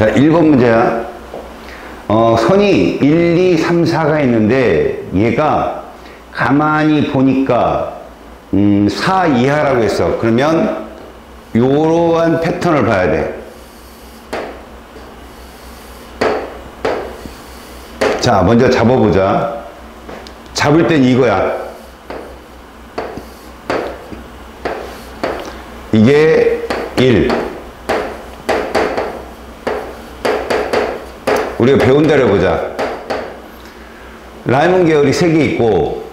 자, 1번 문제야. 선이 1, 2, 3, 4가 있는데 얘가 가만히 보니까 4 이하라고 했어. 그러면 이러한 패턴을 봐야 돼. 자, 먼저 잡아보자. 잡을 땐 이거야. 이게 1. 우리가 배운 대로 해보자. 라이몬 계열이 3개 있고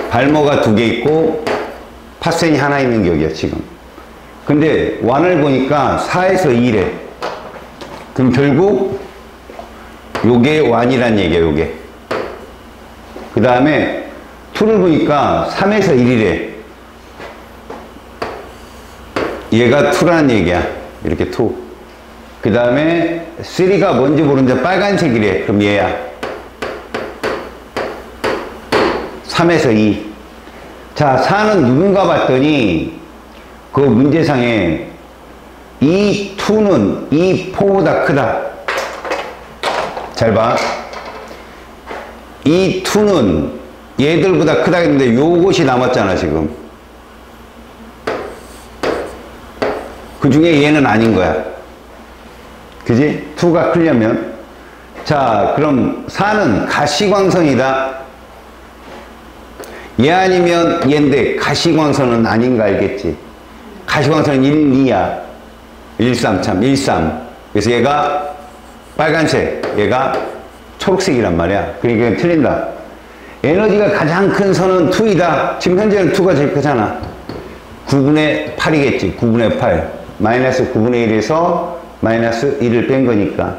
발모가 2개 있고 파센이 하나 있는 격이야 지금. 근데 완을 보니까 4에서 2래. 그럼 결국 요게 완이란 얘기야. 요게 그 다음에 2를 보니까 3에서 1이래. 얘가 2라는 얘기야. 이렇게 2. 그 다음에 3가 뭔지 모르는데 빨간색이래. 그럼 얘야. 3에서 2. 자, 4는 누군가 봤더니 그 문제상에 이 2는 이 4보다 크다. 잘 봐. 이 2는 얘들보다 크다 했는데 요것이 남았잖아 지금. 그 중에 얘는 아닌 거야. 그지? 2가 크려면. 자, 그럼 4는 가시광선이다. 얘 아니면 얘인데 가시광선은 아닌가 알겠지? 가시광선은 1, 2야. 1, 3 참, 1, 3. 그래서 얘가 빨간색, 얘가 초록색이란 말이야. 그러니까 틀린다. 에너지가 가장 큰 선은 2이다. 지금 현재는 2가 제일 크잖아. 9분의 8이겠지. 9분의 8. 마이너스 9분의 1에서 마이너스 1을 뺀 거니까.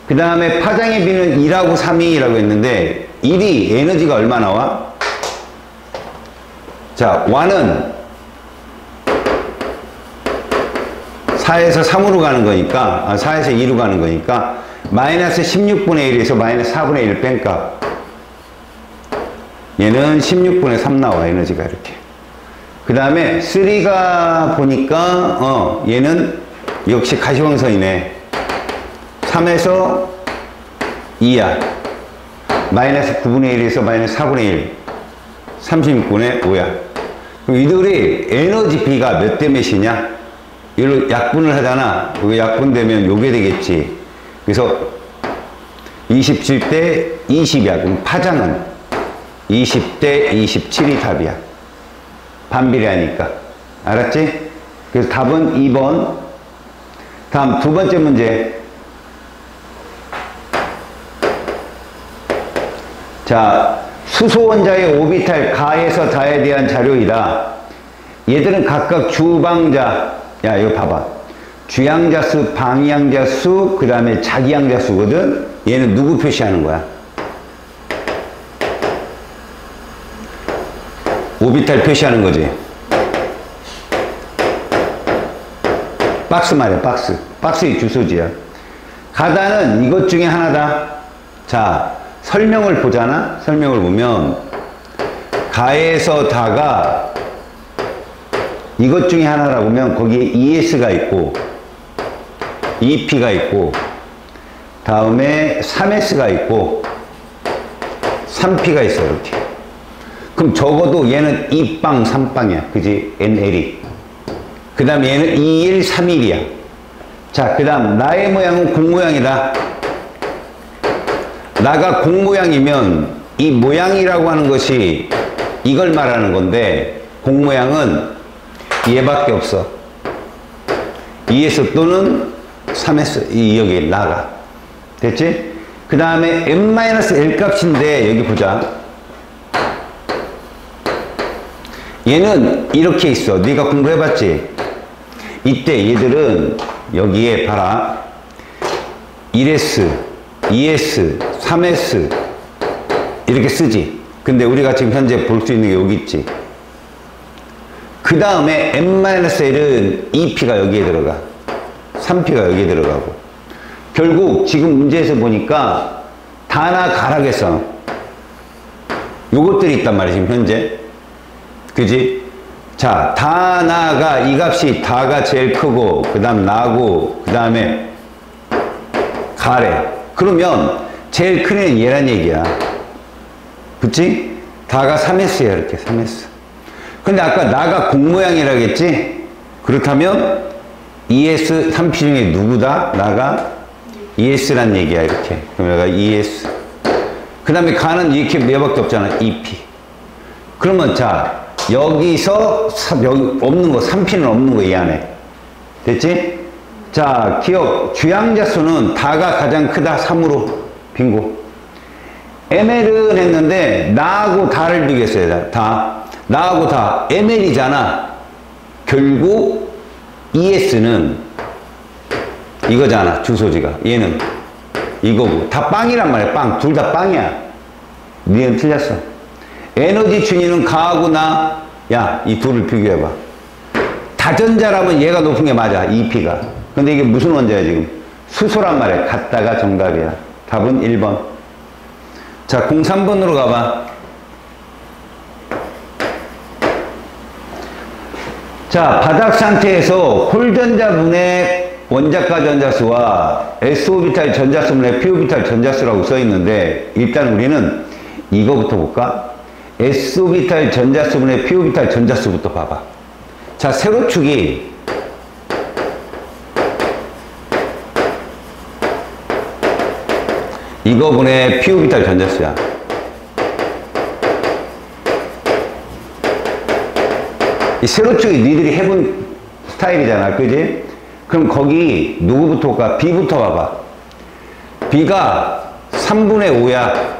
그 다음에 파장의 비는 2하고 3이라고 했는데 1이 에너지가 얼마 나와? 자, 완은 4에서 3으로 가는 거니까, 4에서 2로 가는 거니까 마이너스 16분의 1에서 마이너스 4분의 1 뺀 값. 얘는 16분의 3 나와. 에너지가 이렇게. 그 다음에 3가 보니까 얘는 역시 가시광선이네. 3에서 2야. 마이너스 9분의 1에서 마이너스 4분의 1. 36분의 5야. 그럼 이들이 에너지 비가 몇 대 몇이냐? 이걸 약분을 하잖아. 이거 약분되면 요게 되겠지. 그래서 27대 20이야. 그럼 파장은 20대 27이 답이야. 반비례하니까. 알았지? 그래서 답은 2번. 다음 두 번째 문제. 자, 수소 원자의 오비탈 가에서 다에 대한 자료이다. 얘들은 각각 주방자, 야 이거 봐봐. 주양자 수, 방향자 수, 그 다음에 자기양자 수거든. 얘는 누구 표시하는 거야? 오비탈 표시하는 거지. 박스 말이야, 박스. 박스의 주소지야. 가다는 이것 중에 하나다. 자, 설명을 보잖아. 설명을 보면 가에서 다가 이것 중에 하나라고 보면 거기에 ES가 있고 EP가 있고 다음에 3S가 있고 3P가 있어. 이렇게. 그럼 적어도 얘는 2빵 3빵이야. 그지? NL이. 그 다음 얘는 21, 31이야. 자, 그 다음 나의 모양은 공 모양이다. 나가 공 모양이면 이 모양이라고 하는 것이 이걸 말하는 건데 공 모양은 얘밖에 없어. 2S 또는 3S 여기 나가. 됐지? 그 다음에 n-l 값인데 여기 보자. 얘는 이렇게 있어. 네가 공부해봤지? 이때 얘들은 여기에 봐라. 1S, 2S, 3S 이렇게 쓰지. 근데 우리가 지금 현재 볼 수 있는 게 여기 있지. 그 다음에 n-l은 2P가 여기에 들어가. 3P가 여기에 들어가고. 결국 지금 문제에서 보니까 다나 가락에서 요것들이 있단 말이야 지금 현재. 그지? 자, 다 나가 이 값이 다가 제일 크고 그 다음 나고 그 다음에 가래. 그러면 제일 큰 애는 얘란 얘기야. 그치? 다가 3S야 이렇게 3S. 근데 아까 나가 공 모양이라고 했지? 그렇다면 ES 3P 중에 누구다? 나가 ES란 얘기야 이렇게. 그럼 내가 ES. 그 다음에 가는 이렇게 몇 밖에 없잖아. EP. 그러면 자 여기서 여기 없는 거 3P는 없는 거 이 안에. 됐지? 자 기억 주양자 수는 다가 가장 크다 3으로 빙고. ML은 했는데 나하고 다를 비교했어요. 다 나하고 다 ML이잖아. 결국 ES는 이거잖아. 주소지가 얘는 이거고 다 빵이란 말이야. 빵. 둘 다 빵이야. 니는 틀렸어. 에너지 준위는 가하고 나. 야, 이 둘을 비교해봐. 다전자라면 얘가 높은 게 맞아. EP가. 근데 이게 무슨 원자야 지금? 수소란 말이야. 같다가 정답이야. 답은 1번. 자, 03번으로 가봐. 자, 바닥 상태에서 홀전자분의 원자가 전자수와 S오비탈 전자수분의 P오비탈 전자수라고 써있는데 일단 우리는 이거부터 볼까? S오비탈 전자수분의 P오비탈 전자수부터 봐봐. 자, 세로축이 이거분의 P오비탈 전자수야. 이 세로축이 니들이 해본 스타일이잖아. 그지? 그럼 거기 누구부터 볼까? B부터 봐봐. B가 3분의 5야.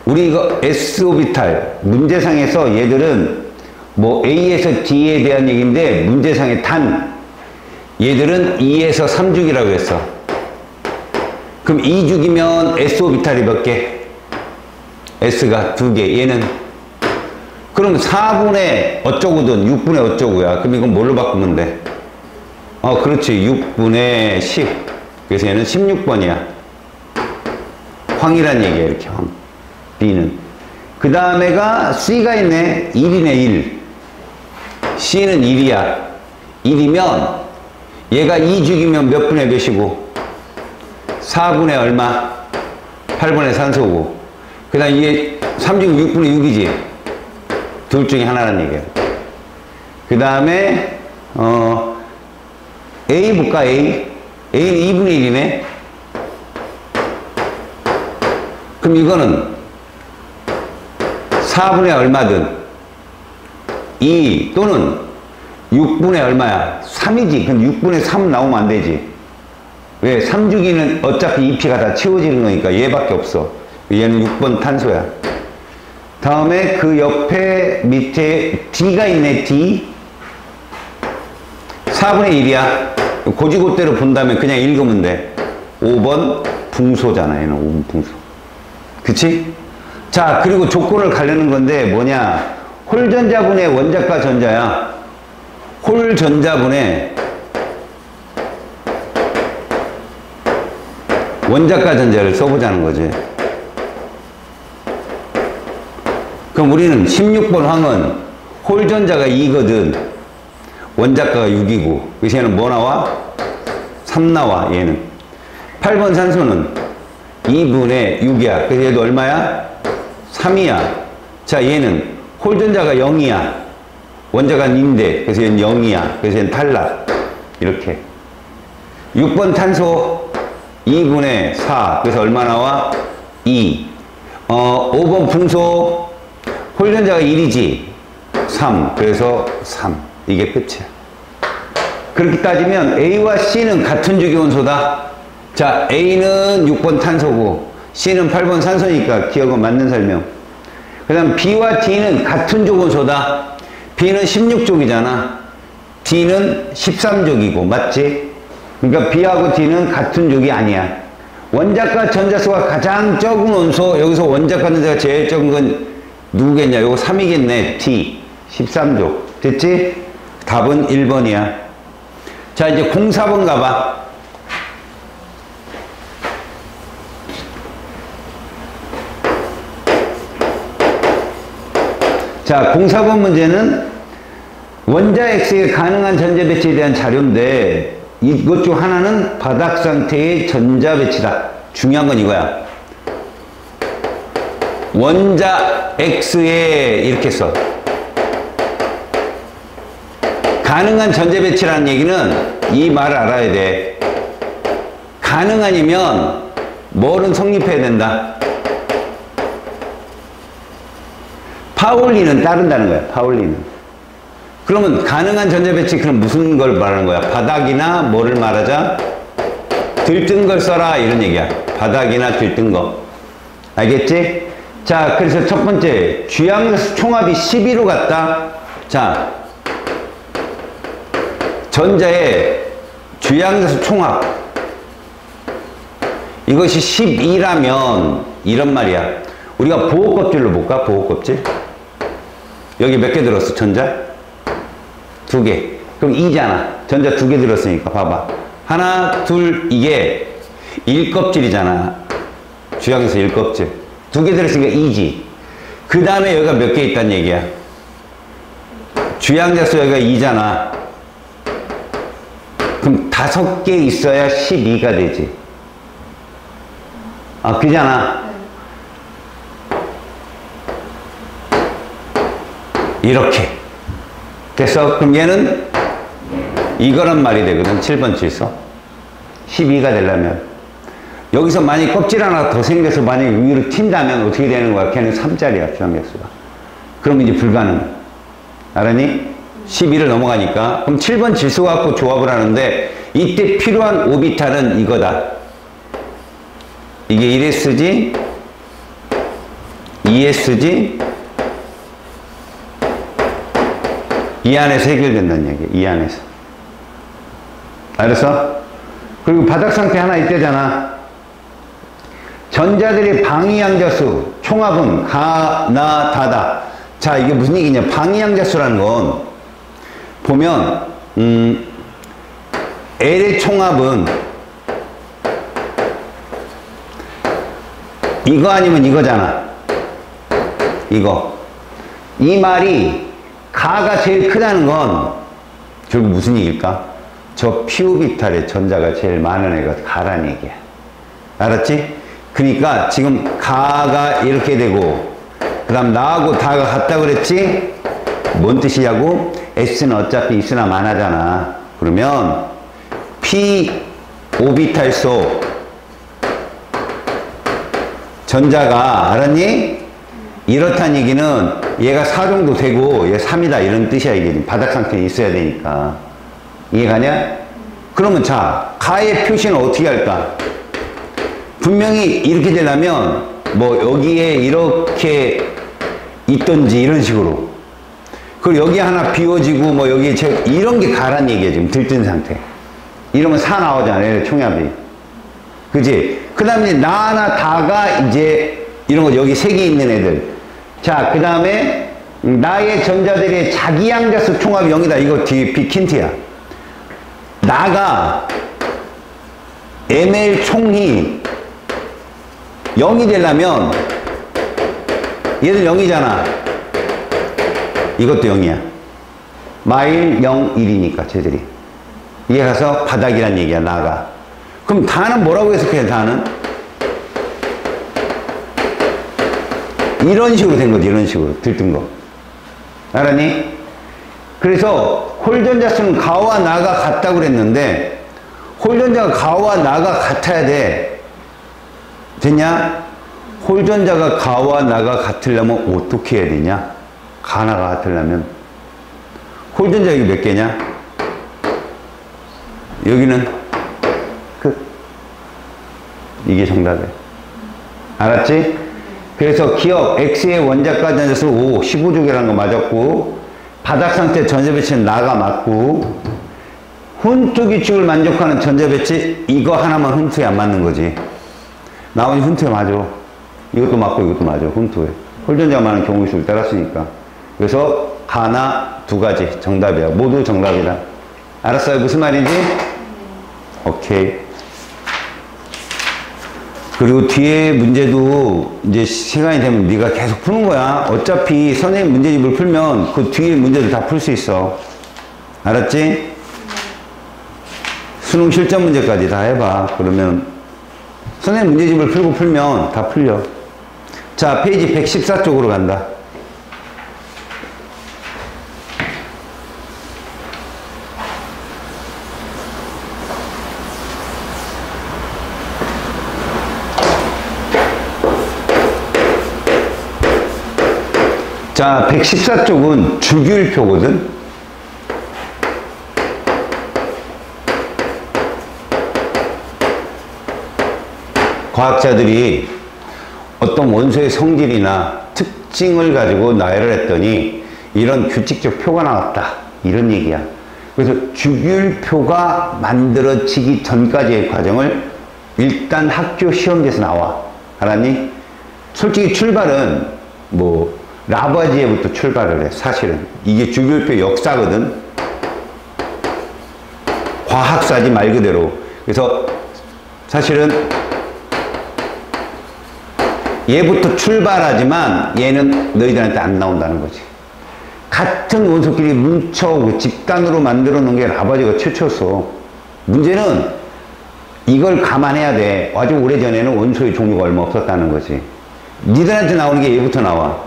우리 이거 S오비탈 문제상에서 얘들은 뭐 A에서 D에 대한 얘기인데 문제상의 단 얘들은 2에서 3죽이라고 했어. 그럼 2죽이면 S오비탈이 몇 개? S가 2개. 얘는 그럼 4분의 어쩌고든 6분의 어쩌고야. 그럼 이건 뭘로 바꾸면 돼? 그렇지. 6분의 10. 그래서 얘는 16번이야. 황이란 얘기야. 이렇게 황. B는. 그 다음에가 C가 있네. 1이네 1. C는 1이야. 1이면 얘가 2죽이면 몇 분의 몇이고 4분의 얼마? 8분의 산소고. 그 다음 이게 3죽이면 6분의 6이지. 둘 중에 하나라는 얘기야. 그 다음에 A 볼까? A. A는 2분의 1이네. 그럼 이거는 4분의 얼마든 2 또는 6분의 얼마야? 3이지. 그럼 6분의 3 나오면 안 되지. 왜? 3주기는 어차피 EP가 다 채워지는 거니까 얘밖에 없어. 얘는 6번 탄소야. 다음에 그 옆에 밑에 D가 있네. D 4분의 1이야. 고지고대로 본다면 그냥 읽으면 돼. 5번 붕소잖아. 얘는 5번 붕소. 그치? 자, 그리고 조건을 가려는 건데 뭐냐? 홀전자분의 원자가 전자야. 홀전자분의 원자가 전자를 써보자는 거지. 그럼 우리는 16번 황은 홀전자가 2거든 원자가가 6이고 그래서 얘는 뭐 나와? 3 나와. 얘는 8번 산소는 2분의 6이야. 그래서 얘도 얼마야? 3이야. 자, 얘는 홀전자가 0이야. 원자가 2인데 그래서 얘는 0이야. 그래서 얘는 탈락. 이렇게 6번 탄소 2분의 4 그래서 얼마 나와? 2. 5번 풍소 홀전자가 1이지. 3 그래서 3. 이게 끝이야. 그렇게 따지면 A와 C는 같은 주기원소다. 자, A는 6번 탄소고 C는 8번 산소니까 기억은 맞는 설명. 그 다음 B와 D는 같은 조건소다. B는 16족이잖아. D는 13족이고 맞지? 그러니까 B하고 D는 같은 족이 아니야. 원자가 전자수가 가장 적은 원소, 여기서 원자가 전자가 제일 적은 건 누구겠냐? 요거 3이겠네. D 13족. 됐지? 답은 1번이야. 자, 이제 04번 가봐. 자, 04번 문제는 원자 X의 가능한 전자 배치에 대한 자료인데 이것 중 하나는 바닥 상태의 전자 배치다. 중요한 건 이거야. 원자 X에 이렇게 써. 가능한 전자 배치라는 얘기는 이 말을 알아야 돼. 가능하니면 뭐는 성립해야 된다. 파울리는 따른다는 거야. 파울리는. 그러면 가능한 전자 배치 그럼 무슨 걸 말하는 거야? 바닥이나 뭐를 말하자? 들뜬 걸 써라 이런 얘기야. 바닥이나 들뜬 거. 알겠지? 자, 그래서 첫 번째 주양자수 총합이 12로 갔다. 자, 전자의 주양자수 총합 이것이 12라면 이런 말이야. 우리가 보호껍질로 볼까? 보호껍질. 여기 몇 개 들었어? 전자? 2개. 그럼 2잖아. 전자 2개 들었으니까 봐봐. 하나, 둘, 이게 1껍질이잖아. 주양에서 1껍질. 2개 들었으니까 2지. 그 다음에 여기가 몇 개 있단 얘기야. 주양자수 여기가 2잖아. 그럼 5개 있어야 12가 되지. 아, 그잖아. 이렇게. 됐어? 그럼 얘는 이거란 말이 되거든. 7번 질서. 12가 되려면. 여기서 만약 껍질 하나 더 생겨서 만약 위로 튄다면 어떻게 되는 거야? 걔는 3짜리야, 주양자수가. 그러면 이제 불가능. 알았니? 12를 넘어가니까. 그럼 7번 질소 갖고 조합을 하는데 이때 필요한 오비탈은 이거다. 이게 1s지, 2s지, 이 안에서 해결된다는 얘기야. 이 안에서. 알았어? 그리고 바닥 상태 하나 있대잖아. 전자들의 방위양자수 총합은 가, 나, 다다. 자, 이게 무슨 얘기냐. 방위양자수라는 건 보면 L의 총합은 이거 아니면 이거잖아. 이거. 이 말이 가가 제일 크다는 건 결국 무슨 얘기일까? 저 P오비탈의 전자가 제일 많은 애가 가라는 얘기야. 알았지? 그러니까 지금 가가 이렇게 되고 그 다음 나하고 다가 같다 그랬지? 뭔 뜻이냐고? S는 어차피 있으나 만하잖아. 그러면 P오비탈 속 전자가 알았니? 이렇다는 얘기는 얘가 4 정도 되고 얘 3이다 이런 뜻이야. 이게 바닥 상태에 있어야 되니까. 이해가냐? 그러면 자, 가의 표시는 어떻게 할까? 분명히 이렇게 되려면 뭐 여기에 이렇게 있던지 이런 식으로. 그리고 여기 하나 비워지고 뭐 여기에 이런 게 가란 얘기야. 지금 들뜬 상태. 이러면 4 나오잖아. 얘 총합이. 그지? 그 다음에 나나 다가 이제 이런 거 여기 3개 있는 애들. 자, 그 다음에 나의 전자들의 자기양자수 총합이 0이다. 이거 뒤에 빅힌트야. 나가 ML 총이 0이 되려면 얘들 0이잖아. 이것도 0이야. 마일 0, 1이니까 쟤들이. 이게 가서 바닥이란 얘기야. 나가. 그럼 다는 뭐라고 해석해? 다는 이런 식으로 된 거지. 이런 식으로 들뜬 거. 알았니? 그래서 홀전자수는 가와 나가 같다고 그랬는데 홀전자가 가와 나가 같아야 돼. 됐냐? 홀전자가 가와 나가 같으려면 어떻게 해야 되냐? 가나가 같으려면 홀전자 여기 몇 개냐? 여기는 끝. 이게 정답이야. 알았지? 그래서 기억 X의 원자까지 앉아서 5, 15조개라는 거 맞았고 바닥 상태 전자배치는 나가 맞고 훈투 규칙을 만족하는 전자배치 이거 하나만 훈투에 안 맞는 거지. 나머지 훈투에 맞아. 이것도 맞고 이것도 맞아. 훈투에. 홀전자가 많은 경우수를 따랐으니까. 그래서 가나 2가지 정답이야. 모두 정답이다. 알았어요? 무슨 말인지? 오케이. 그리고 뒤에 문제도 이제 시간이 되면 네가 계속 푸는 거야. 어차피 선생님 문제집을 풀면 그 뒤에 문제도 다 풀 수 있어. 알았지? 수능 실전 문제까지 다 해봐. 그러면 선생님 문제집을 풀면 다 풀려. 자, 페이지 114쪽으로 간다. 자, 114쪽은 주기율표거든. 과학자들이 어떤 원소의 성질이나 특징을 가지고 나열을 했더니 이런 규칙적 표가 나왔다. 이런 얘기야. 그래서 주기율표가 만들어지기 전까지의 과정을 일단 학교 시험지에서 나와. 알았니? 솔직히 출발은 뭐 라바지에부터 출발을 해. 사실은 이게 주기율표 역사거든. 과학사지 말 그대로. 그래서 사실은 얘부터 출발하지만 얘는 너희들한테 안 나온다는 거지. 같은 원소끼리 뭉쳐 집단으로 만들어 놓은 게 라바지가 최초였어. 문제는 이걸 감안해야 돼. 아주 오래전에는 원소의 종류가 얼마 없었다는 거지. 니들한테 나오는 게 얘부터 나와.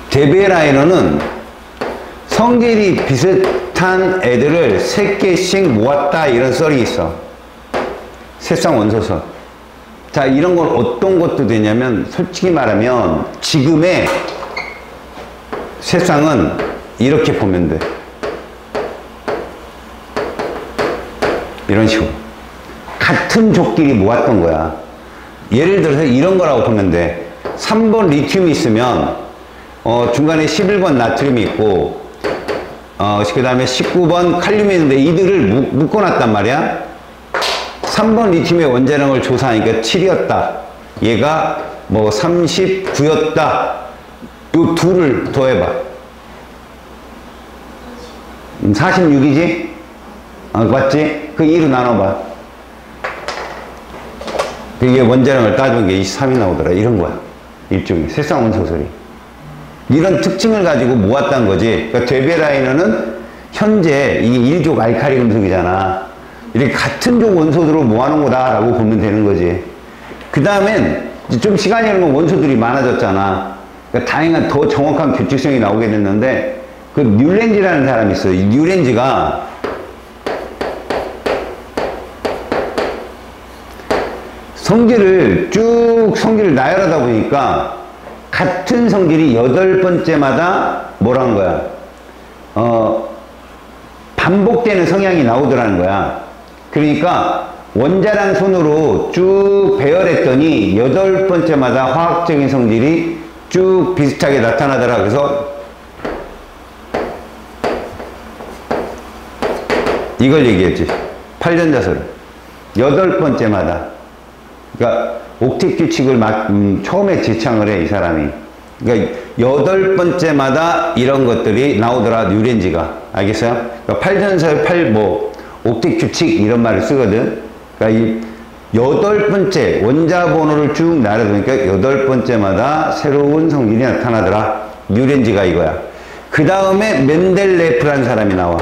데베라이너는 성질이 비슷한 애들을 3개씩 모았다 이런 썰이 있어. 세상 원소설. 자, 이런 건 어떤 것도 되냐면 솔직히 말하면 지금의 세상은 이렇게 보면 돼. 이런 식으로 같은 족끼리 모았던 거야. 예를 들어서 이런 거라고 보면 돼. 3번 리튬이 있으면 중간에 11번 나트륨이 있고 그 다음에 19번 칼륨이 있는데 이들을 묶어놨단 말이야. 3번 리튬의 원자량을 조사하니까 7이었다. 얘가 뭐 39였다. 요 둘을 더해봐. 46이지? 맞지? 그 2로 나눠봐. 그게 원자량을 따준 게 23이 나오더라. 이런 거야. 일종의 세상 원소설이. 이런 특징을 가지고 모았단 거지. 그러니까 데베라이너는 현재 이게 1족 알칼리 금속이잖아. 이렇게 같은 족 원소들을 모아놓은 거다라고 보면 되는 거지. 그 다음엔 좀 시간이 흐르면 원소들이 많아졌잖아. 그러니까 다양한 더 정확한 규칙성이 나오게 됐는데 그 뉴렌지라는 사람이 있어요. 이 뉴렌지가 성질을 나열하다 보니까 같은 성질이 8번째마다 뭐라는 거야? 반복되는 성향이 나오더라는 거야. 그러니까 원자량 순으로 쭉 배열했더니 8번째마다 화학적인 성질이 쭉 비슷하게 나타나더라. 그래서 이걸 얘기했지. 8전자설 8번째마다. 그러니까 옥텟 규칙을 처음에 제창을 해, 이 사람이. 그러니까 8번째마다 이런 것들이 나오더라, 뉴렌지가. 알겠어요? 그러니까 8전설, 옥텟 규칙 이런 말을 쓰거든. 그러니까 이 8번째 원자 번호를 쭉 나열해보니까 8번째마다 새로운 성질이 나타나더라. 뉴렌지가 이거야. 그 다음에 멘델레프라는 사람이 나와.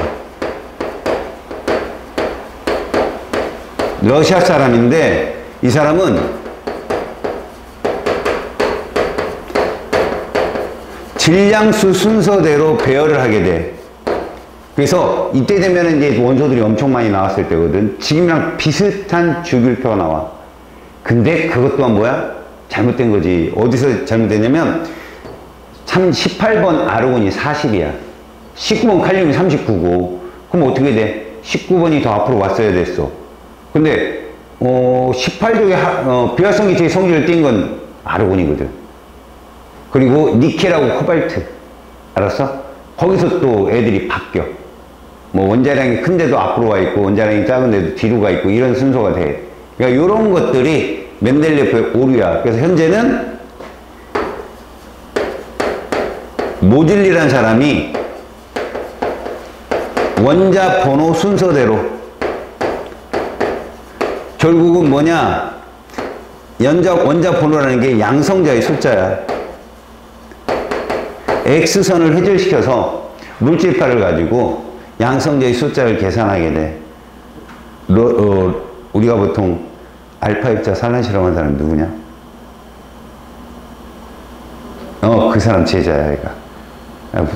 러시아 사람인데 이 사람은 질량수 순서대로 배열을 하게 돼. 그래서 이때 되면 이제 원소들이 엄청 많이 나왔을 때거든. 지금이랑 비슷한 주기율표가 나와. 근데 그것 또한 뭐야? 잘못된 거지. 어디서 잘못됐냐면 18번 아르곤이 40이야. 19번 칼륨이 39고 그럼 어떻게 돼? 19번이 더 앞으로 왔어야 됐어. 근데 18쪽에 비활성기체의 성질을 띈 건 아르곤이거든. 그리고 니켈하고 코발트. 알았어? 거기서 또 애들이 바뀌어. 뭐 원자량이 큰데도 앞으로 와 있고 원자량이 작은데도 뒤로 가 있고 이런 순서가 돼. 그러니까 이런 것들이 멘델레프의 오류야. 그래서 현재는 모질리라는 사람이 원자 번호 순서대로 결국은 뭐냐? 원자 번호라는 게 양성자의 숫자야. X선을 회절시켜서 물질파를 가지고 양성자의 숫자를 계산하게 돼. 우리가 보통 알파 입자 산란 실험한 사람 누구냐? 그 사람 제자야, 얘가.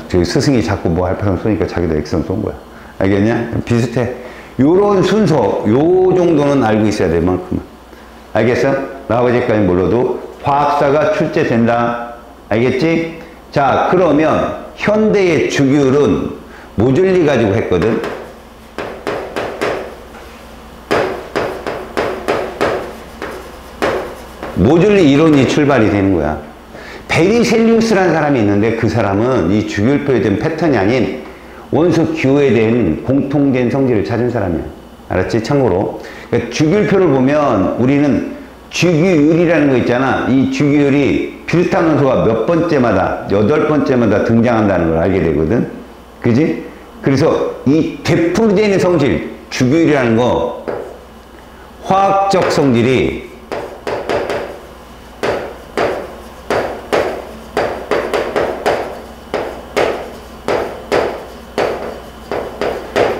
저기 스승이 자꾸 뭐 알파선 쏘니까 자기도 X선 쏜 거야. 알겠냐? 비슷해. 요런 순서, 요 정도는 알고 있어야 될 만큼은. 알겠어? 나머지까지 몰라도 화학사가 출제된다. 알겠지? 자, 그러면 현대의 주기율은 모듈리 가지고 했거든. 모듈리 이론이 출발이 되는 거야. 베리셀리우스라는 사람이 있는데 그 사람은 이 주기율표에 대한 패턴이 아닌 원소 기호에 대한 공통된 성질을 찾은 사람이야. 알았지? 참고로. 그러니까 주기율표를 보면 우리는 주기율이라는 거 있잖아. 이 주기율이 비슷한 원소가 몇 번째마다, 8번째마다 등장한다는 걸 알게 되거든. 그지? 그래서 이 되풀이되는 성질, 주기율이라는 거, 화학적 성질이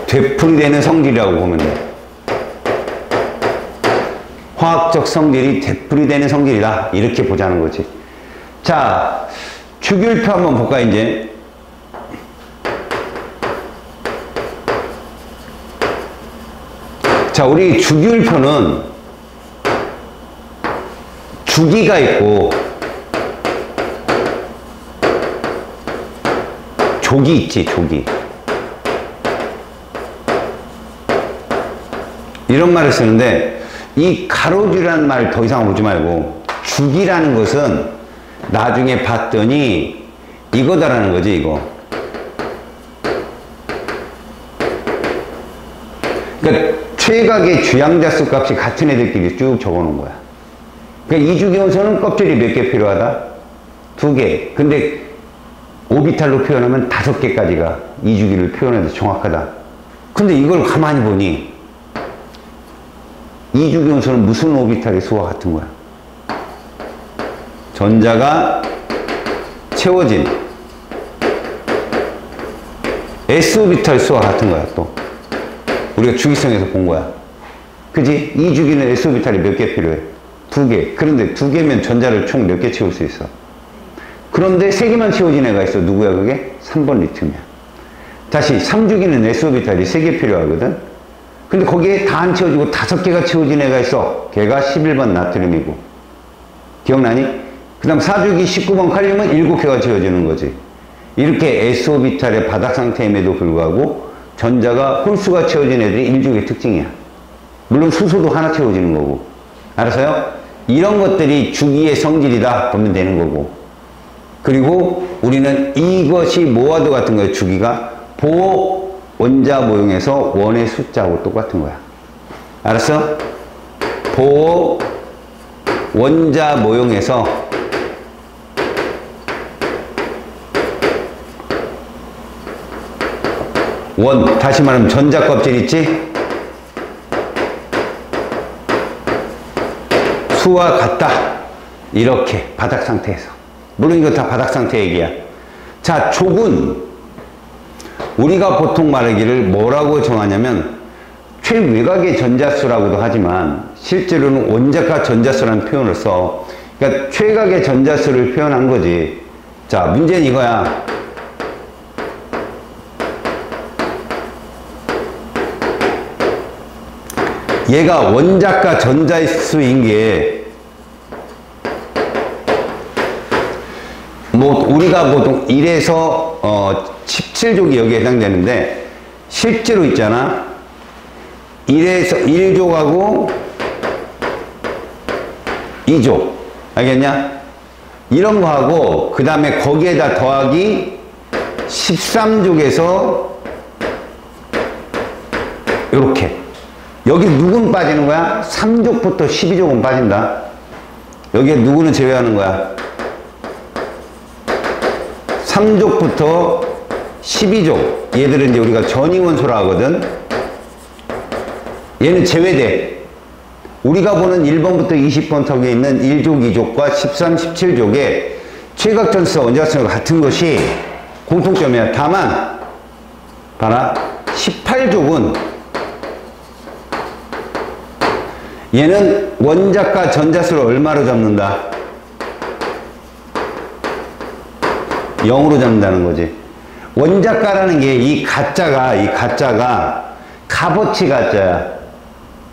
되풀이되는 성질이라고 보면 돼. 화학적 성질이 되풀이되는 성질이다. 이렇게 보자는 거지. 자, 주기율표 한번 볼까, 이제. 자, 우리 주기율표는 주기가 있고 조기 있지, 조기. 이런 말을 쓰는데 이 가로줄이라는 말 더 이상 오지 말고 주기라는 것은 나중에 봤더니 이거다라는 거지, 이거. 그러니까 최각의 주양자수 값이 같은 애들끼리 쭉 적어놓은 거야. 그러니까 이주기 원소는 껍질이 몇 개 필요하다? 2개. 근데 오비탈로 표현하면 5개까지가 이주기를 표현해서 정확하다. 근데 이걸 가만히 보니 이주기 원소는 무슨 오비탈의 수와 같은 거야? 전자가 채워진 S오비탈 수와 같은 거야, 또. 우리가 주기성에서 본 거야. 그지? 이 주기는 S오비탈이 몇 개 필요해? 2개. 그런데 2개면 전자를 총 몇 개 채울 수 있어? 그런데 3개만 채워진 애가 있어. 누구야, 그게? 3번 리튬이야. 다시, 3주기는 S오비탈이 3개 필요하거든? 근데 거기에 다 안 채워지고 5개가 채워진 애가 있어. 걔가 11번 나트륨이고. 기억나니? 그 다음 4주기 19번 칼륨은 7개가 채워지는 거지. 이렇게 S오비탈의 바닥 상태임에도 불구하고 전자가 홀수가 채워진 애들이 1주기의 특징이야. 물론 수소도 하나 채워지는 거고. 알았어요? 이런 것들이 주기의 성질이다 보면 되는 거고. 그리고 우리는 이것이 모아도 같은 거예요. 주기가 보 원자 모형에서 원의 숫자하고 똑같은 거야. 알았어? 보 원자 모형에서 원, 다시 말하면 전자 껍질 있지? 수와 같다. 이렇게 바닥 상태에서. 물론 이거 다 바닥 상태 얘기야. 자, 족은 우리가 보통 말하기를 뭐라고 정하냐면 최외곽의 전자수라고도 하지만 실제로는 원자가 전자수라는 표현을 써. 그러니까 최각의 전자수를 표현한 거지. 자, 문제는 이거야. 얘가 원자가 전자수인 게 뭐 우리가 보통 1에서 17족이 여기에 해당되는데 실제로 있잖아. 1에서 1족하고 2족. 알겠냐? 이런 거 하고 그 다음에 거기에다 더하기 13족에서 요렇게. 여기 누구는 빠지는 거야? 3족부터 12족은 빠진다. 여기에 누구는 제외하는 거야? 3족부터 12족. 얘들은 이제 우리가 전이원소라 하거든. 얘는 제외돼. 우리가 보는 1번부터 20번 턱에 있는 1족, 2족과 13, 17족에 최각 전수와 원자각 전수가 같은 것이 공통점이야. 다만 봐라. 18족은 얘는 원자과 전자수를 얼마로 잡는다? 0으로 잡는다는 거지. 원자과라는 게 이 가짜가 값어치 가짜야.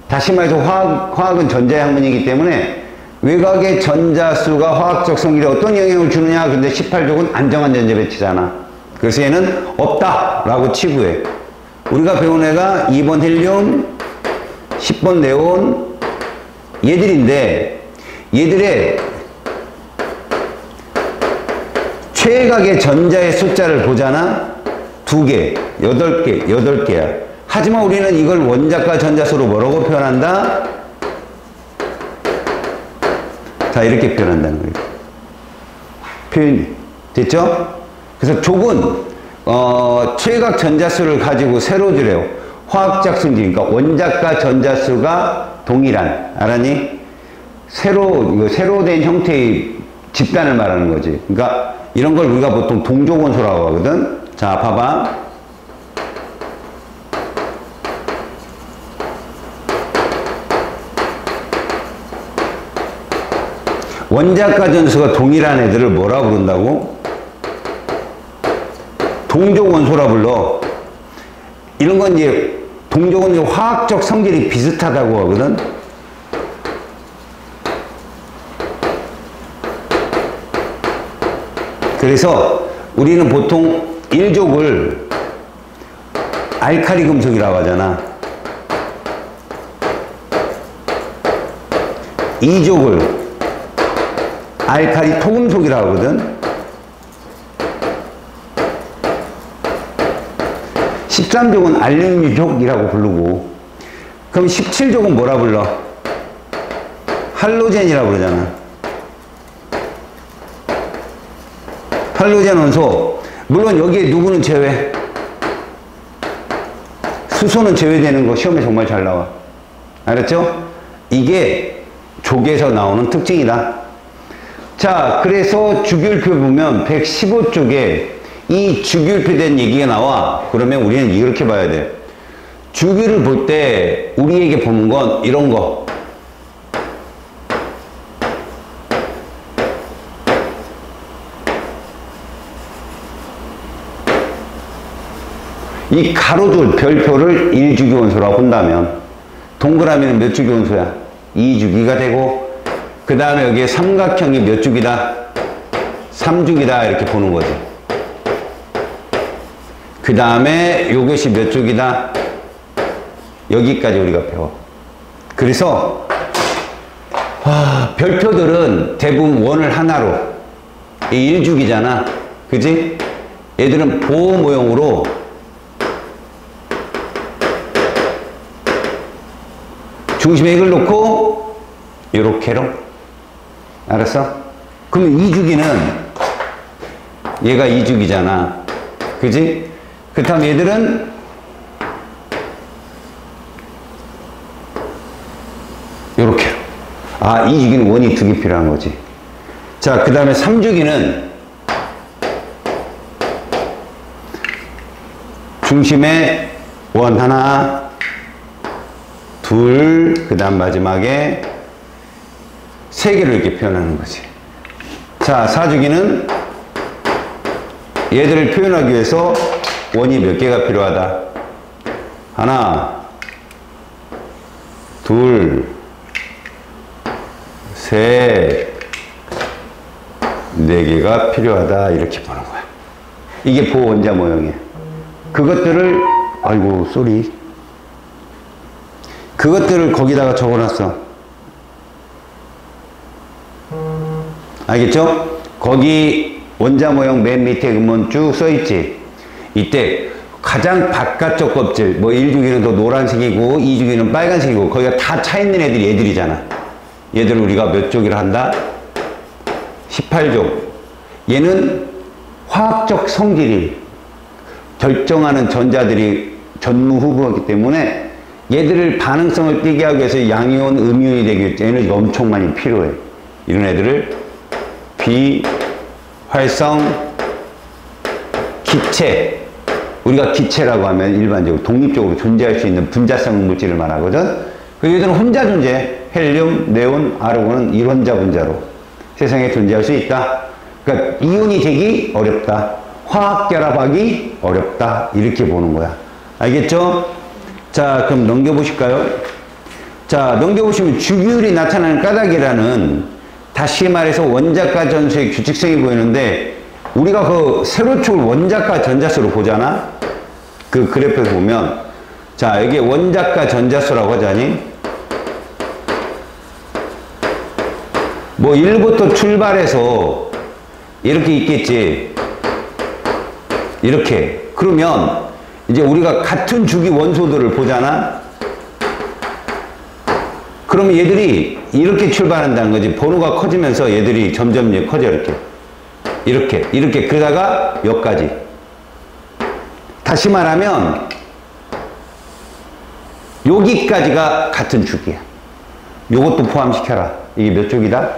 다시 말해서 화학은 전자의 학문이기 때문에 외곽의 전자수가 화학적 성질에 어떤 영향을 주느냐. 근데 18족은 안정한 전자 배치잖아. 그래서 얘는 없다라고 치부해. 우리가 배운 애가 2번 헬륨, 10번 네온 얘들인데 얘들의 최각의 전자의 숫자를 보잖아. 2개, 8개야. 하지만 우리는 이걸 원자과 전자수로 뭐라고 표현한다? 자, 이렇게 표현한다는 거예요. 표현이 됐죠? 그래서 족은 최각 전자수를 가지고 세로주래요. 화학적 성질, 그러니까 원자과 전자수가 동일한, 알았니? 세로된 형태의 집단을 말하는 거지. 그러니까 이런 걸 우리가 보통 동족원소라고 하거든. 자, 봐봐. 원자과 전수가 동일한 애들을 뭐라 부른다고? 동족원소라 불러. 이런 건 이제 동족은 화학적 성질이 비슷하다고 하거든. 그래서 우리는 보통 1족을 알칼리 금속이라고 하잖아. 2족을 알칼리 토금속이라고 하거든. 13족은 알루미늄족이라고 부르고, 그럼 17족은 뭐라 불러? 할로젠이라고 그러잖아. 할로젠 원소. 물론 여기에 누구는 제외? 수소는 제외되는 거 시험에 정말 잘 나와. 알았죠? 이게 족에서 나오는 특징이다. 자, 그래서 주기율표 보면 115쪽에 이 주기율표 된 얘기가 나와. 그러면 우리는 이렇게 봐야 돼. 주기를 볼 때 우리에게 보는 건 이런 거. 이 가로줄 별표를 1주기 원소라고 본다면 동그라미는 몇 주기 원소야? 2주기가 되고, 그 다음에 여기에 삼각형이 몇 주기다? 3주기다 이렇게 보는 거지. 그 다음에 요것이 몇 주기다? 여기까지 우리가 배워. 그래서 별표들은 대부분 원을 하나로, 이 1주기잖아. 그지? 얘들은 보호 모형으로 중심에 이걸 놓고 요렇게로. 알았어? 그러면 2주기는 얘가 2주기잖아. 그지? 그렇다면 얘들은 요렇게로. 아, 2주기는 원이 2개 필요한 거지. 자, 그 다음에 3주기는 중심에 원 하나, 둘, 그 다음 마지막에 3개를 이렇게 표현하는 거지. 자, 4주기는 얘들을 표현하기 위해서 원이 몇 개가 필요하다? 하나, 둘, 셋, 4개가 필요하다. 이렇게 보는 거야. 이게 보원자 모형이야. 그것들을, 아이고, 쏘리. 그것들을 거기다가 적어놨어. 알겠죠? 거기 원자 모형 맨 밑에 보면 쭉 써있지. 이때 가장 바깥쪽 껍질, 뭐 1주기는 더 노란색이고 2주기는 빨간색이고 거기가 다 차있는 애들이 얘들이잖아. 얘들을 우리가 몇 족이라 한다? 18족. 얘는 화학적 성질이 결정하는 전자들이 전무후무하기 때문에 얘들을 반응성을 띄게 하기 위해서 양이온, 음이온이 되기 위해서 에너지가 엄청 많이 필요해. 이런 애들을 활성 기체. 우리가 기체라고 하면 일반적으로 독립적으로 존재할 수 있는 분자성 물질을 말하거든. 그 얘들은 혼자 존재해. 헬륨, 네온, 아르곤은 일혼자 분자로 세상에 존재할 수 있다. 그러니까 이온이 되기 어렵다. 화학 결합하기 어렵다. 이렇게 보는 거야. 알겠죠? 자, 그럼 넘겨보실까요? 자, 넘겨보시면 주기율이 나타나는 까닭이라는, 다시 말해서 원자과 전수의 규칙성이 보이는데, 우리가 그 세로축을 원자과 전자수로 보잖아? 그 그래프에서 보면, 자, 여기 원자과 전자수라고 하자니? 뭐 1부터 출발해서 이렇게 있겠지. 이렇게. 그러면 이제 우리가 같은 주기 원소들을 보잖아? 그러면 얘들이 이렇게 출발한다는 거지. 번호가 커지면서 얘들이 점점 커져, 이렇게. 이렇게. 그러다가 여기까지. 다시 말하면, 여기까지가 같은 주기야. 요것도 포함시켜라. 이게 몇 족이다?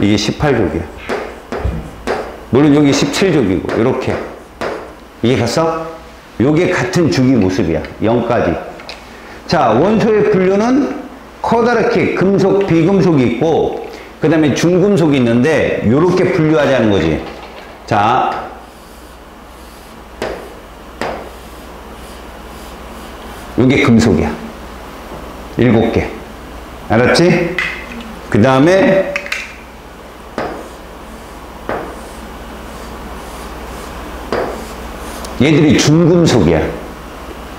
이게 18족이야. 물론 여기 17족이고, 이렇게. 이해갔어? 요게 같은 주기 모습이야. 0까지. 자, 원소의 분류는 커다랗게 금속, 비금속이 있고, 그 다음에 중금속이 있는데, 요렇게 분류하자는 거지. 자, 요게 금속이야. 7개. 알았지? 그 다음에, 얘들이 중금속이야.